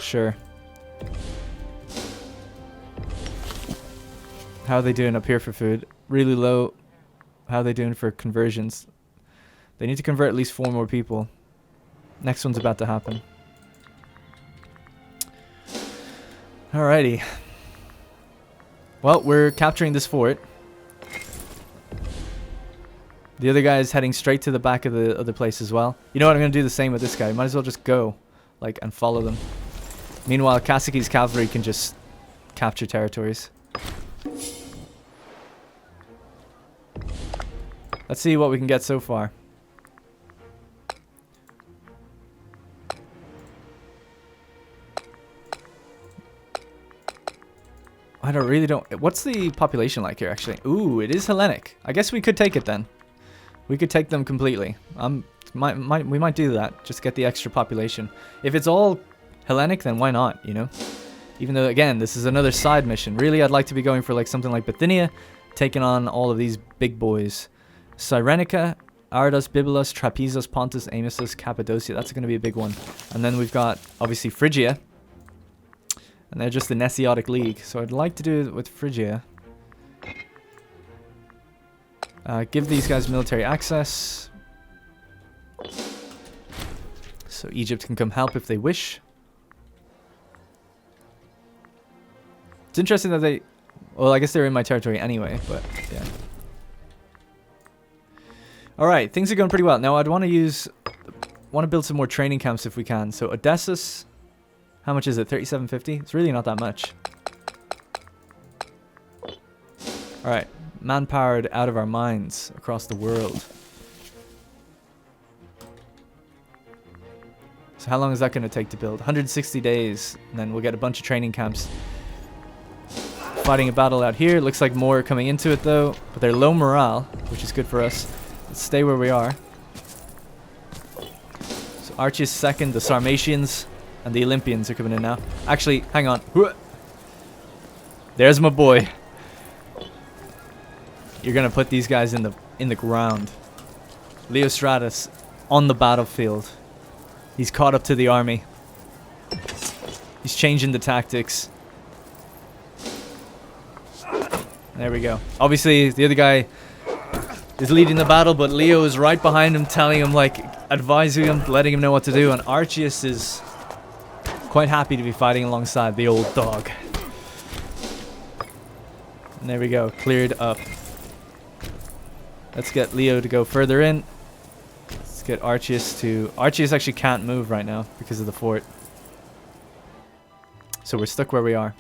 Sure. How are they doing up here for food? Really low. How are they doing for conversions? They need to convert at least 4 more people. Next one's about to happen. Alrighty. Well, we're capturing this fort. The other guy is heading straight to the back of the other place as well. You know what? I'm going to do the same with this guy. Might as well just go, like, and follow them. Meanwhile, Kasaki's cavalry can just capture territories. Let's see what we can get so far. Really don't... What's the population like here, actually? Ooh, it is Hellenic. I guess we could take it then. We could take them completely. We might do that. Just get the extra population. If it's all Hellenic, then why not, you know? Even though, again, this is another side mission. Really, I'd like to be going for like something like Bithynia, taking on all of these big boys. Cyrenica, Ardas, Byblos, Trapezus, Pontus, Amisus, Cappadocia. That's going to be a big one. And then we've got, obviously, Phrygia. And they're just the Nesiotic League. So I'd like to do it with Phrygia. Give these guys military access. So Egypt can come help if they wish. It's interesting that they... Well, I guess they're in my territory anyway, but yeah. Alright, things are going pretty well. Now I'd want to build some more training camps if we can. So Odessus, how much is it? 3750? It's really not that much. Alright, manpowered out of our minds across the world. So how long is that going to take to build? 160 days, and then we'll get a bunch of training camps. Fighting a battle out here. Looks like more are coming into it though, but they're low morale, which is good for us. Let's stay where we are. So Archias second, the Sarmatians and the Olympians are coming in now. Actually, hang on. There's my boy. You're gonna put these guys in the ground. Leostratus on the battlefield. He's caught up to the army. He's changing the tactics. There we go. Obviously, the other guy is leading the battle, but Leo is right behind him, telling him, like, advising him, letting him know what to do, and Archias is quite happy to be fighting alongside the old dog. And there we go, cleared up. Let's get Leo to go further in. Let's get Archias to... Archias actually can't move right now because of the fort. So we're stuck where we are.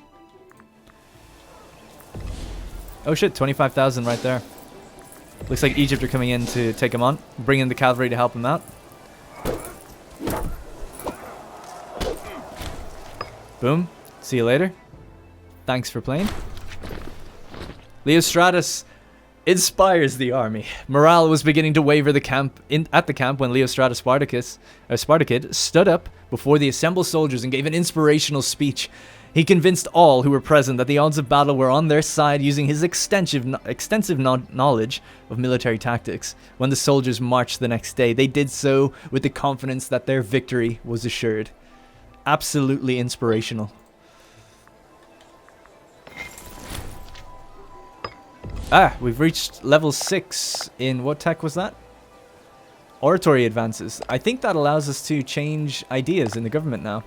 Oh shit, 25,000 right there. Looks like Egypt are coming in to take him on. Bring in the cavalry to help him out. Boom. See you later. Thanks for playing. Leostratus inspires the army. Morale was beginning to waver at the camp when Leostratus Spartacus stood up before the assembled soldiers and gave an inspirational speech. He convinced all who were present that the odds of battle were on their side using his extensive knowledge of military tactics. When the soldiers marched the next day, they did so with the confidence that their victory was assured. Absolutely inspirational. We've reached level 6 in... What tech was that? Oratory advances. I think that allows us to change ideas in the government now.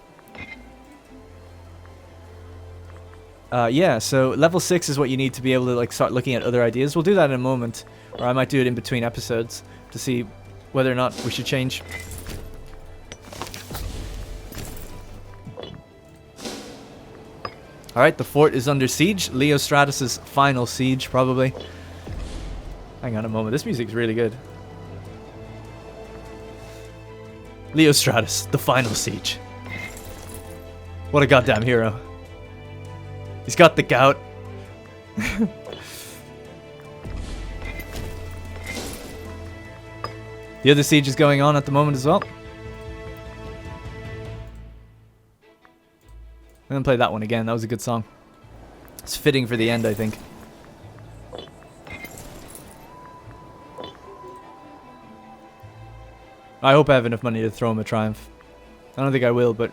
Yeah, so level 6 is what you need to be able to like start looking at other ideas. We'll do that in a moment, or I might do it in between episodes to see whether or not we should change. Alright, the fort is under siege. Leostratus' final siege, probably. Hang on a moment, this music's really good. Leostratus, the final siege. What a goddamn hero. He's got the gout. The other siege is going on at the moment as well. I'm gonna play that one again. That was a good song. It's fitting for the end, I think. I hope I have enough money to throw him a triumph. I don't think I will, but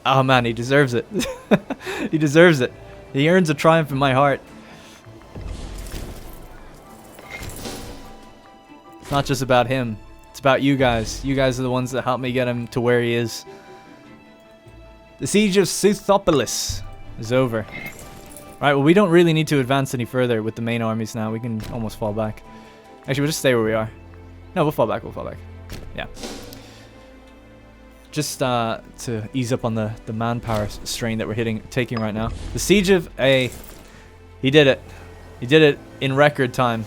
Oh man, he deserves it. He deserves it. He earns a triumph in my heart. It's not just about him. It's about you guys. You guys are the ones that helped me get him to where he is. The siege of Scythopolis is over. Alright, well we don't really need to advance any further with the main armies now. We can almost fall back. Actually, we'll just stay where we are. No, we'll fall back. We'll fall back. Yeah. Just to ease up on the manpower strain that we're taking right now. The siege of A. He did it. He did it in record time.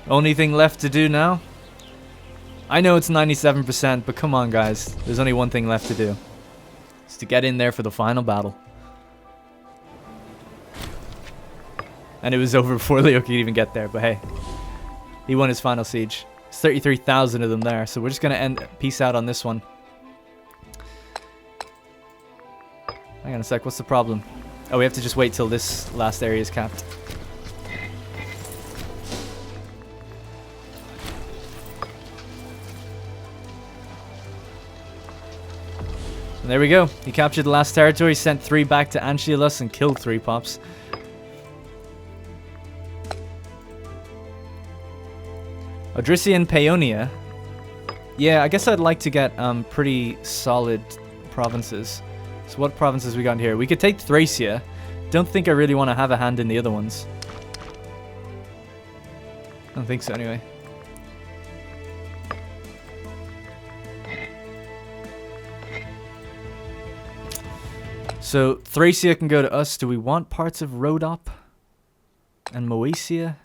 Only thing left to do now? I know it's 97%, but come on guys. There's only one thing left to do. It's to get in there for the final battle. And it was over before Leo could even get there, but hey. He won his final siege. There's 33,000 of them there, so we're just going to end peace out on this one. Hang on a sec, what's the problem? Oh, we have to just wait till this last area is capped. And there we go. He captured the last territory, sent 3 back to Anchialus, and killed 3 pops. Odrysian Paeonia. Yeah, I guess I'd like to get pretty solid provinces. So what provinces we got here? We could take Thracia. Don't think I really want to have a hand in the other ones. I don't think so anyway. So Thracia can go to us. Do we want parts of Rhodop and Moesia?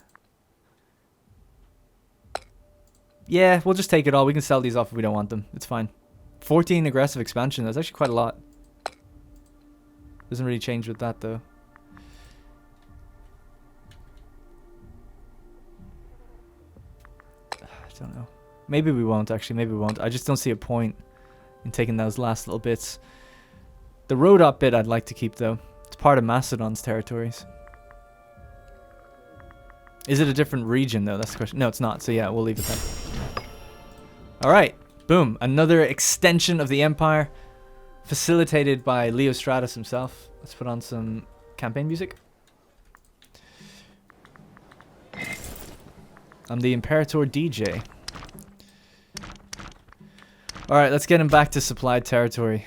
Yeah, we'll just take it all. We can sell these off if we don't want them. It's fine. 14 aggressive expansion. That's actually quite a lot. Doesn't really change with that, though. I don't know. Maybe we won't, actually. Maybe we won't. I just don't see a point in taking those last little bits. The Rhodop bit I'd like to keep, though. It's part of Macedon's territories. Is it a different region, though? That's the question. No, it's not. So, yeah, we'll leave it there. Alright, boom. Another extension of the Empire, facilitated by Leo Stratus himself. Let's put on some campaign music. I'm the Imperator DJ. Alright, let's get him back to supplied territory.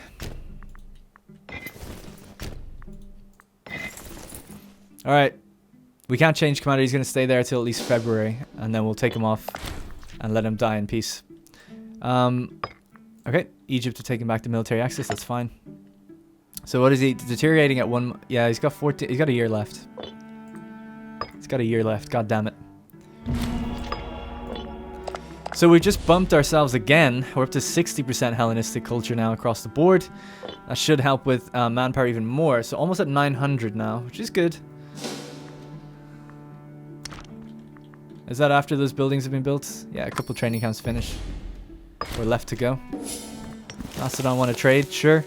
Alright, we can't change commander. He's going to stay there till at least February, and then we'll take him off and let him die in peace. Okay, Egypt to take him back to military access, that's fine. So what is he deteriorating at 1? Yeah, he's got 14. He's got a year left. He's got a year left. God damn it. So we've just bumped ourselves again. We're up to 60% Hellenistic culture now across the board. That should help with manpower even more. So almost at 900 now, which is good. Is that after those buildings have been built? Yeah, a couple training camps finished. We're left to go. Macedon want to trade? Sure.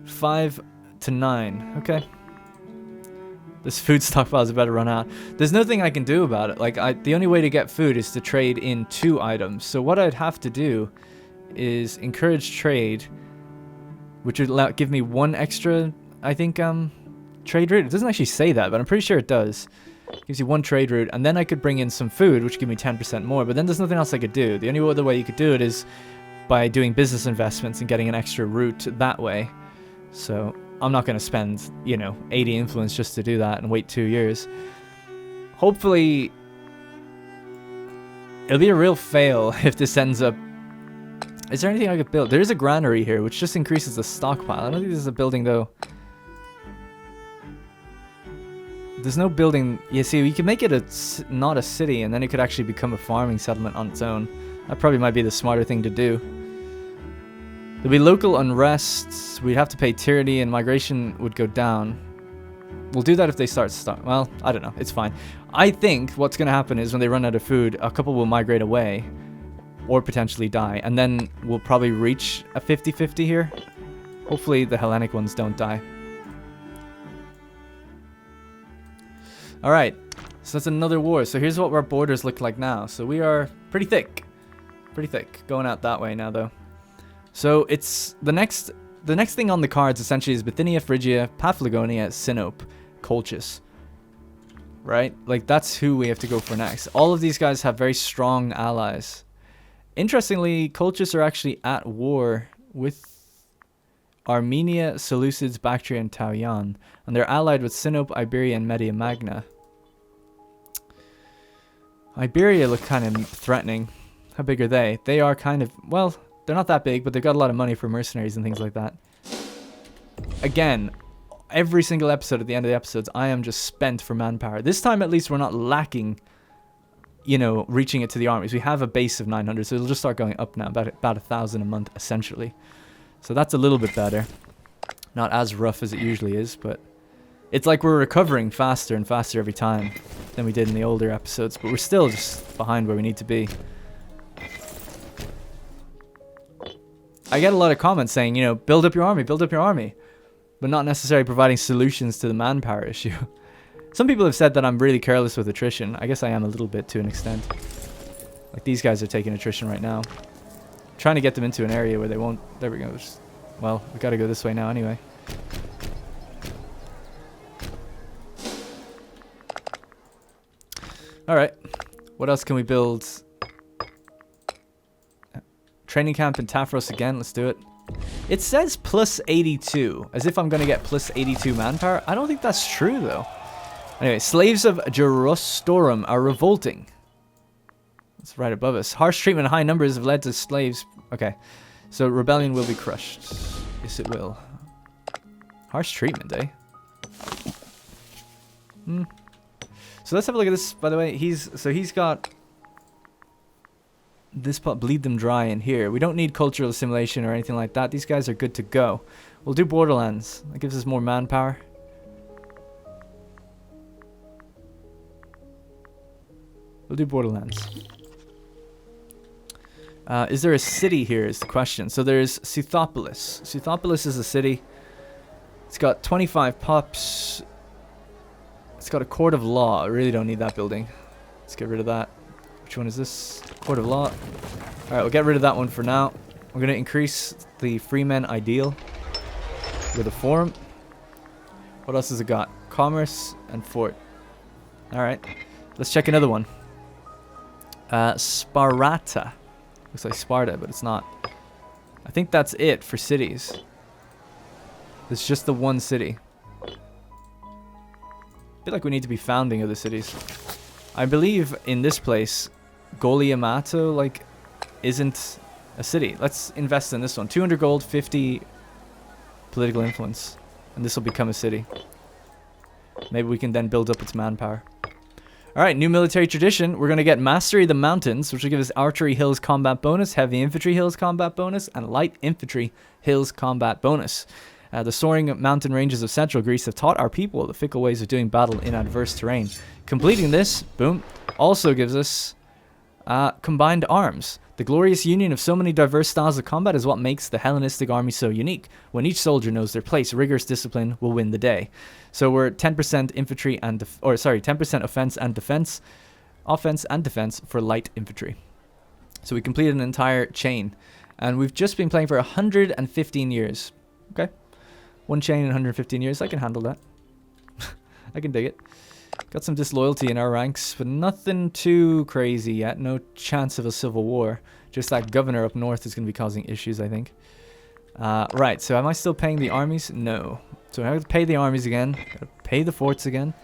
5 to 9. Okay. This food stockpile is about to run out. There's nothing I can do about it. Like, the only way to get food is to trade in 2 items. So what I'd have to do is encourage trade, which would give me 1 extra, I think, trade route. It doesn't actually say that, but I'm pretty sure it does. Gives you 1 trade route, and then I could bring in some food, which would give me 10% more, but then there's nothing else I could do. The only other way you could do it is by doing business investments and getting an extra route that way. So I'm not going to spend, you know, 80 influence just to do that and wait 2 years. Hopefully, it'll be a real fail if this ends up... Is there anything I could build? There is a granary here, which just increases the stockpile. I don't think there's a building, though. There's no building. You see, we could make it not a city, and then it could actually become a farming settlement on its own. That probably might be the smarter thing to do. There'll be local unrest. We'd have to pay tyranny, and migration would go down. We'll do that if they start. Well, I don't know. It's fine. I think what's going to happen is when they run out of food, a couple will migrate away, or potentially die, and then we'll probably reach a 50-50 here. Hopefully, the Hellenic ones don't die. Alright, so that's another war. So here's what our borders look like now. So we are pretty thick. Pretty thick. Going out that way now, though. So it's the next thing on the cards essentially is Bithynia, Phrygia, Paphlagonia, Sinope, Colchis. Right? Like, that's who we have to go for next. All of these guys have very strong allies. Interestingly, Colchis are actually at war with Armenia, Seleucids, Bactria, and Tauyan. And they're allied with Sinope, Iberia, and Media Magna. Iberia look kind of threatening. How big are they? They are kind of, well, they're not that big, but they've got a lot of money for mercenaries and things like that. Again, every single episode, at the end of the episodes, I am just spent for manpower. This time, at least, we're not lacking, you know, reaching it to the armies. We have a base of 900, so it'll just start going up now, about 1,000 a month, essentially. So that's a little bit better. Not as rough as it usually is, but it's like we're recovering faster and faster every time than we did in the older episodes, but we're still just behind where we need to be. I get a lot of comments saying, you know, build up your army, but not necessarily providing solutions to the manpower issue. Some people have said that I'm really careless with attrition. I guess I am a little bit to an extent. Like, these guys are taking attrition right now. Trying to get them into an area where they won't... There we go. Well, we gotta go this way now anyway. Alright. What else can we build? Training camp in Tafros again. Let's do it. It says plus 82. As if I'm going to get plus 82 manpower. I don't think that's true, though. Anyway, slaves of Gerostorum are revolting. It's right above us. Harsh treatment and high numbers have led to slaves. Okay. So rebellion will be crushed. Yes, it will. Harsh treatment, eh? So let's have a look at this, by the way. He's got... this pot, bleed them dry in here. We don't need cultural assimilation or anything like that. These guys are good to go. We'll do Borderlands. That gives us more manpower. We'll do Borderlands. Is there a city here is the question. So there's Scythopolis. Scythopolis is a city. It's got 25 pops. It's got a court of law. I really don't need that building. Let's get rid of that. Which one is this? Court of Law. Alright, we'll get rid of that one for now. We're going to increase the Freemen Ideal with a Forum. What else has it got? Commerce and Fort. Alright, let's check another one. Sparta. Looks like Sparta, but it's not. I think that's it for cities. It's just the one city. I feel like we need to be founding other cities. I believe in this place... Goliamato, like, isn't a city. Let's invest in this one. 200 gold, 50 political influence. And this will become a city. Maybe we can then build up its manpower. Alright, new military tradition. We're going to get Mastery of the Mountains, which will give us Archery Hills Combat Bonus, Heavy Infantry Hills Combat Bonus, and Light Infantry Hills Combat Bonus. The soaring mountain ranges of central Greece have taught our people the fickle ways of doing battle in adverse terrain. Completing this, boom, also gives us... combined arms. The glorious union of so many diverse styles of combat is what makes the Hellenistic army so unique. When each soldier knows their place, rigorous discipline will win the day. So we're 10% infantry and 10% offense and defense for light infantry. So we completed an entire chain, and we've just been playing for 115 years. Okay, one chain in 115 years. I can handle that. I can dig it. Got some disloyalty in our ranks, but nothing too crazy yet. No chance of a civil war. Just that governor up north is going to be causing issues, I think. Right, so am I still paying the armies? No. So I have to pay the armies again. Gotta pay the forts again.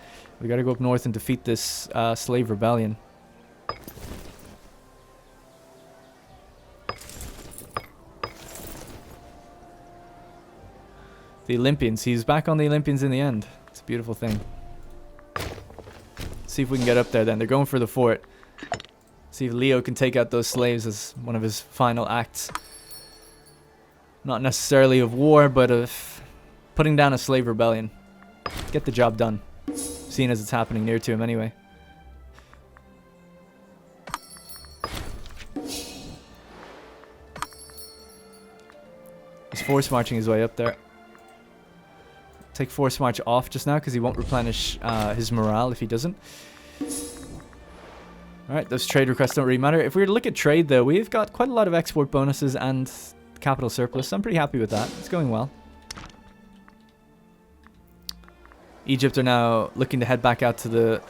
We gotta go up north and defeat this slave rebellion. The Olympians. He's back on the Olympians in the end. It's a beautiful thing. See if we can get up there then. They're going for the fort. See if Leo can take out those slaves as one of his final acts. Not necessarily of war, but of putting down a slave rebellion. Get the job done. Seeing as it's happening near to him anyway. He's force marching his way up there. Take force march off just now because he won't replenish his morale if he doesn't. Alright, those trade requests don't really matter. If we were to look at trade, though, we've got quite a lot of export bonuses and capital surplus. So I'm pretty happy with that. It's going well. Egypt are now looking to head back out to the...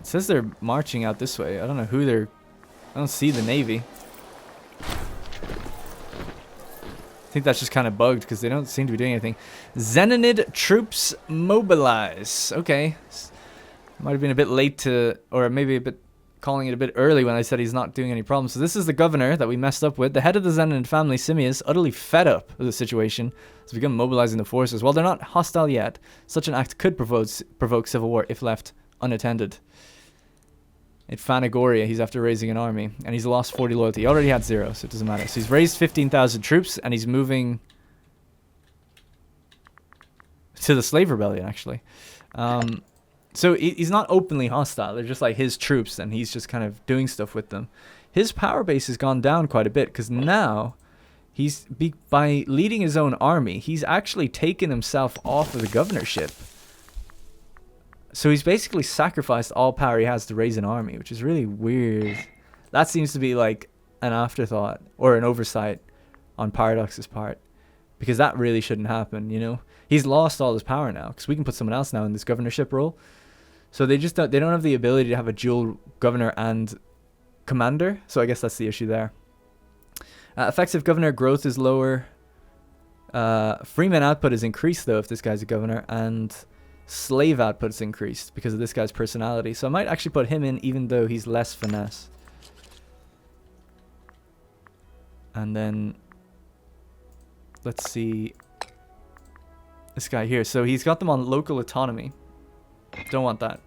It says they're marching out this way. I don't know who they're... I don't see the navy. I think that's just kind of bugged because they don't seem to be doing anything. Zenonid troops mobilize. Okay. Might have been a bit late to... Or maybe a bit... Calling it a bit early when I said he's not doing any problems. So this is the governor that we messed up with. The head of the Zenonid family, Zinnias, utterly fed up with the situation, has begun mobilizing the forces. While they're not hostile yet, such an act could provoke civil war if left unattended. At Phanagoria, he's after raising an army, and he's lost 40 loyalty. He already had 0, so it doesn't matter. So he's raised 15,000 troops, and he's moving to the slave rebellion, actually. So he's not openly hostile. They're just like his troops, and he's just kind of doing stuff with them. His power base has gone down quite a bit, because now, by leading his own army, he's actually taken himself off of the governorship. So he's basically sacrificed all power he has to raise an army, which is really weird. That seems to be like an afterthought or an oversight on Paradox's part, because that really shouldn't happen, you know? He's lost all his power now, because we can put someone else now in this governorship role. So they don't have the ability to have a dual governor and commander, so I guess that's the issue there. Effective governor growth is lower. Freeman output is increased, though, if this guy's a governor, and... slave output's increased because of this guy's personality. So I might actually put him in even though he's less finesse. And then let's see this guy here. So he's got them on local autonomy. Don't want that.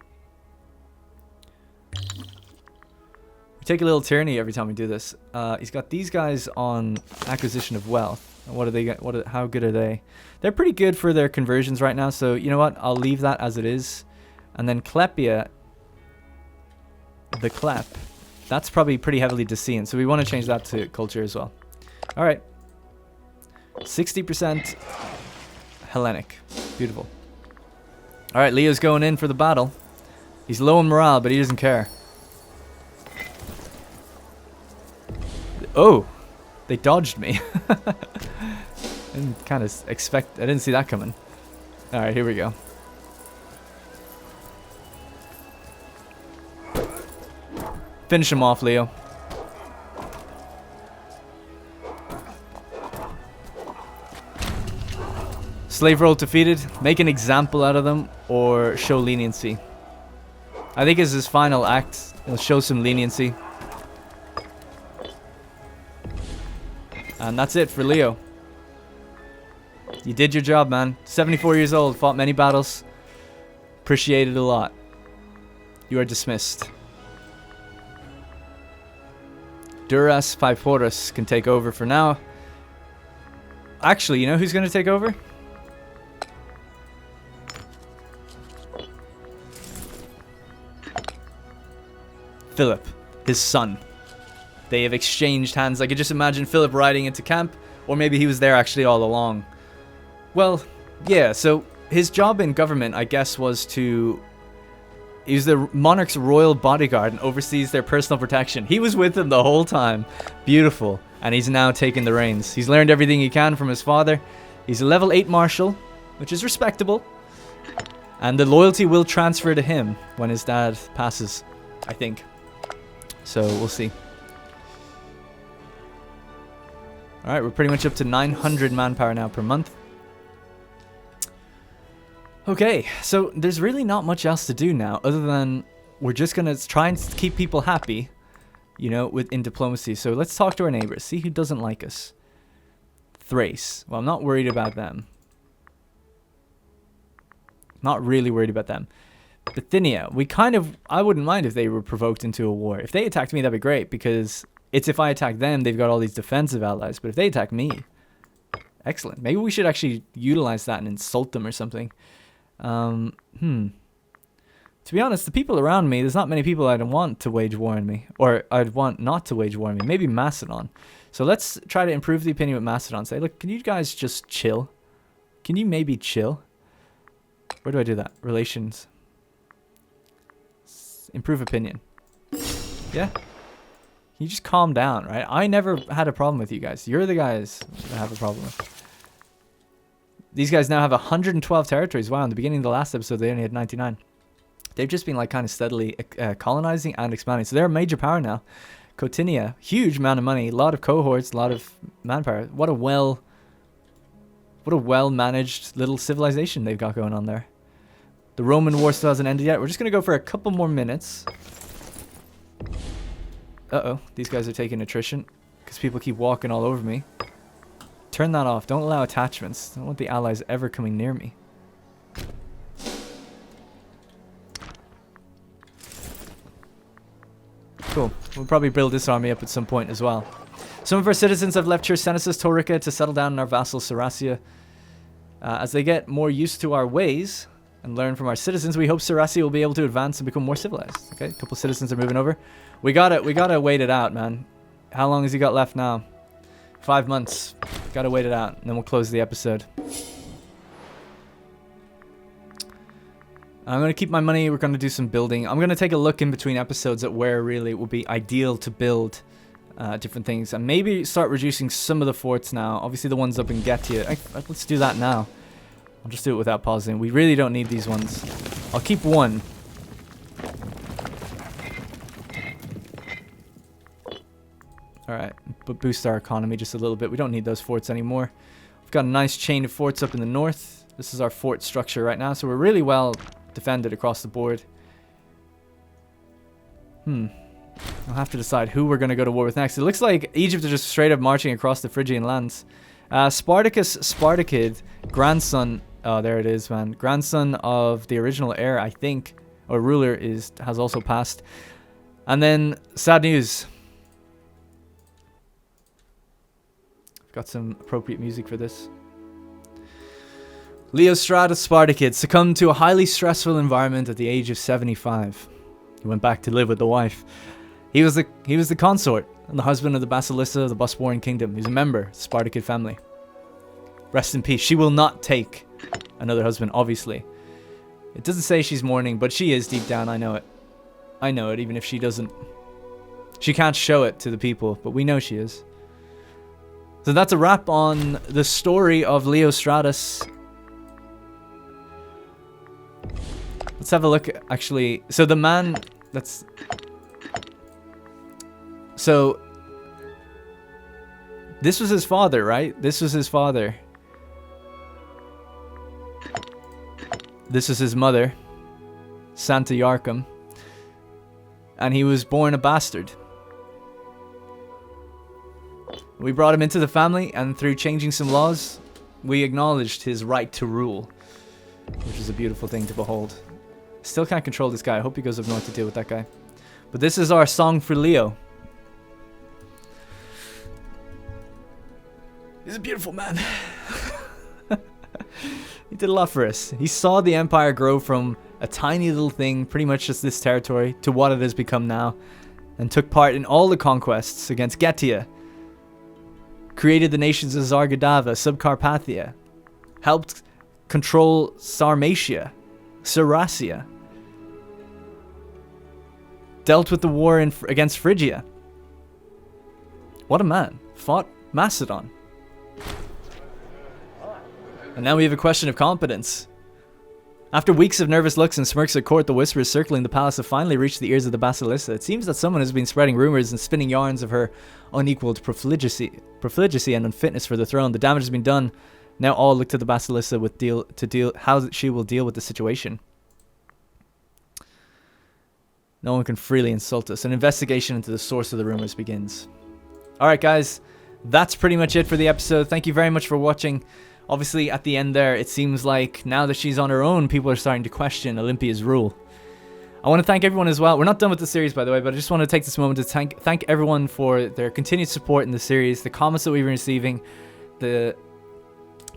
We take a little tyranny every time we do this. He's got these guys on acquisition of wealth. What do they get? How good are they? They're pretty good for their conversions right now. So you know what? I'll leave that as it is. And then Clepia, the Clep, that's probably pretty heavily Dacian. So we want to change that to culture as well. All right. 60% Hellenic. Beautiful. All right, Leo's going in for the battle. He's low in morale, but he doesn't care. Oh, they dodged me. I didn't see that coming. All right, here we go. Finish him off, Leo. Slave role defeated. Make an example out of them or show leniency. I think as his final act, he'll show some leniency. And that's it for Leo. You did your job, man. 74 years old, fought many battles. Appreciated a lot. You are dismissed. Duras Piporus can take over for now. Actually, you know who's going to take over? Philip, his son. They have exchanged hands. I could just imagine Philip riding into camp, or maybe he was there actually all along. Well, yeah, so his job in government, I guess, was to... He's the monarch's royal bodyguard and oversees their personal protection. He was with them the whole time. Beautiful. And he's now taking the reins. He's learned everything he can from his father. He's a level 8 marshal, which is respectable. And the loyalty will transfer to him when his dad passes, I think. So, we'll see. Alright, we're pretty much up to 900 manpower now per month. Okay, so there's really not much else to do now, other than we're just going to try and keep people happy, you know, in diplomacy. So let's talk to our neighbors, see who doesn't like us. Thrace. Well, I'm not worried about them. Not really worried about them. Bithynia, I wouldn't mind if they were provoked into a war. If they attacked me, that'd be great, because it's if I attack them, they've got all these defensive allies. But if they attack me, excellent. Maybe we should actually utilize that and insult them or something. To be honest, the people around me, there's not many people I'd want to wage war on me. Or I'd want not to wage war on me. Maybe Macedon. So let's try to improve the opinion with Macedon. Say, look, can you guys just chill? Can you maybe chill? Where do I do that? Relations. Improve opinion. Yeah. You just calm down, right? I never had a problem with you guys. You're the guys that have a problem with. These guys now have 112 territories. Wow, in the beginning of the last episode, they only had 99. They've just been like kind of steadily colonizing and expanding. So they're a major power now. Cotinia, huge amount of money, a lot of cohorts, a lot of manpower. What a well-managed little civilization they've got going on there. The Roman war still hasn't ended yet. We're just going to go for a couple more minutes. Uh-oh, these guys are taking attrition because people keep walking all over me. Turn that off. Don't allow attachments. I don't want the allies ever coming near me. Cool. We'll probably build this army up at some point as well. Some of our citizens have left Chersonesus Taurica to settle down in our vassal Saracia. As they get more used to our ways and learn from our citizens, we hope Saracia will be able to advance and become more civilized. Okay, a couple citizens are moving over. We gotta wait it out, man. How long has he got left now? 5 months. Gotta wait it out, and then we'll close the episode. I'm gonna keep my money. We're gonna do some building. I'm gonna take a look in between episodes at where really it will be ideal to build different things, and maybe start reducing some of the forts now. Obviously, the ones up in Getia. Let's do that now. I'll just do it without pausing. We really don't need these ones. I'll keep one. Alright, but boost our economy just a little bit. We don't need those forts anymore. We've got a nice chain of forts up in the north. This is our fort structure right now, so we're really well defended across the board. I'll have to decide who we're going to go to war with next. It looks like Egypt is just straight up marching across the Phrygian lands. Spartacus Spartacid, grandson... Oh, there it is, man. Grandson of the original heir, I think, or ruler, has also passed. And then, sad news. Got some appropriate music for this. Leostratus Spartacid succumbed to a highly stressful environment at the age of 75. He went back to live with the wife. He was the consort and the husband of the Basilissa of the Bosporan Kingdom. He's a member of the Spartacid family. Rest in peace. She will not take another husband, obviously. It doesn't say she's mourning, but she is deep down. I know it. I know it, even if she doesn't. She can't show it to the people, but we know she is. So that's a wrap on the story of Leostratus. Let's have a look, actually. So the man that's... So... This was his father, right? This was his father. This is his mother, Santa Yarkum. And he was born a bastard. We brought him into the family, and through changing some laws, we acknowledged his right to rule, which is a beautiful thing to behold. Still can't control this guy. I hope he goes up north to deal with that guy. But this is our song for Leo. He's a beautiful man. He did a lot for us. He saw the empire grow from a tiny little thing, pretty much just this territory, to what it has become now, and took part in all the conquests against Getia. Created the nations of Zargadava, Subcarpathia. Helped control Sarmatia, Saracia. Dealt with the war against Phrygia. What a man. Fought Macedon. And now we have a question of competence. After weeks of nervous looks and smirks at court, the whispers circling the palace have finally reached the ears of the Basilissa. It seems that someone has been spreading rumors and spinning yarns of her unequaled profligacy and unfitness for the throne. The damage has been done. Now all look to the Basilissa how she will deal with the situation. No one can freely insult us. An investigation into the source of the rumors begins. Alright guys, that's pretty much it for the episode. Thank you very much for watching. Obviously, at the end there, it seems like now that she's on her own, people are starting to question Olympia's rule. I want to thank everyone as well. We're not done with the series, by the way, but I just want to take this moment to thank everyone for their continued support in the series, the comments that we've been receiving, the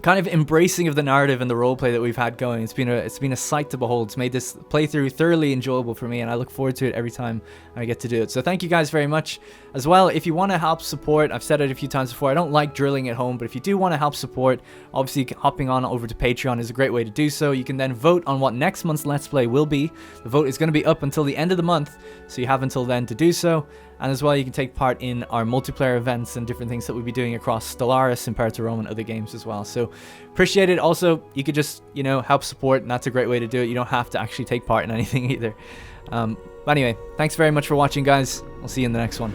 kind of embracing of the narrative and the roleplay that we've had going. It's been a sight to behold. It's made this playthrough thoroughly enjoyable for me, and I look forward to it every time I get to do it. So thank you guys very much. As well, if you want to help support, I've said it a few times before, I don't like drilling at home, but if you do want to help support, obviously hopping on over to Patreon is a great way to do so. You can then vote on what next month's Let's Play will be. The vote is going to be up until the end of the month, so you have until then to do so. And as well, you can take part in our multiplayer events and different things that we'll be doing across Stellaris, Imperator Rome, and other games as well. So appreciate it. Also, you could just, you know, help support, and that's a great way to do it. You don't have to actually take part in anything either. But anyway, thanks very much for watching, guys. We'll see you in the next one.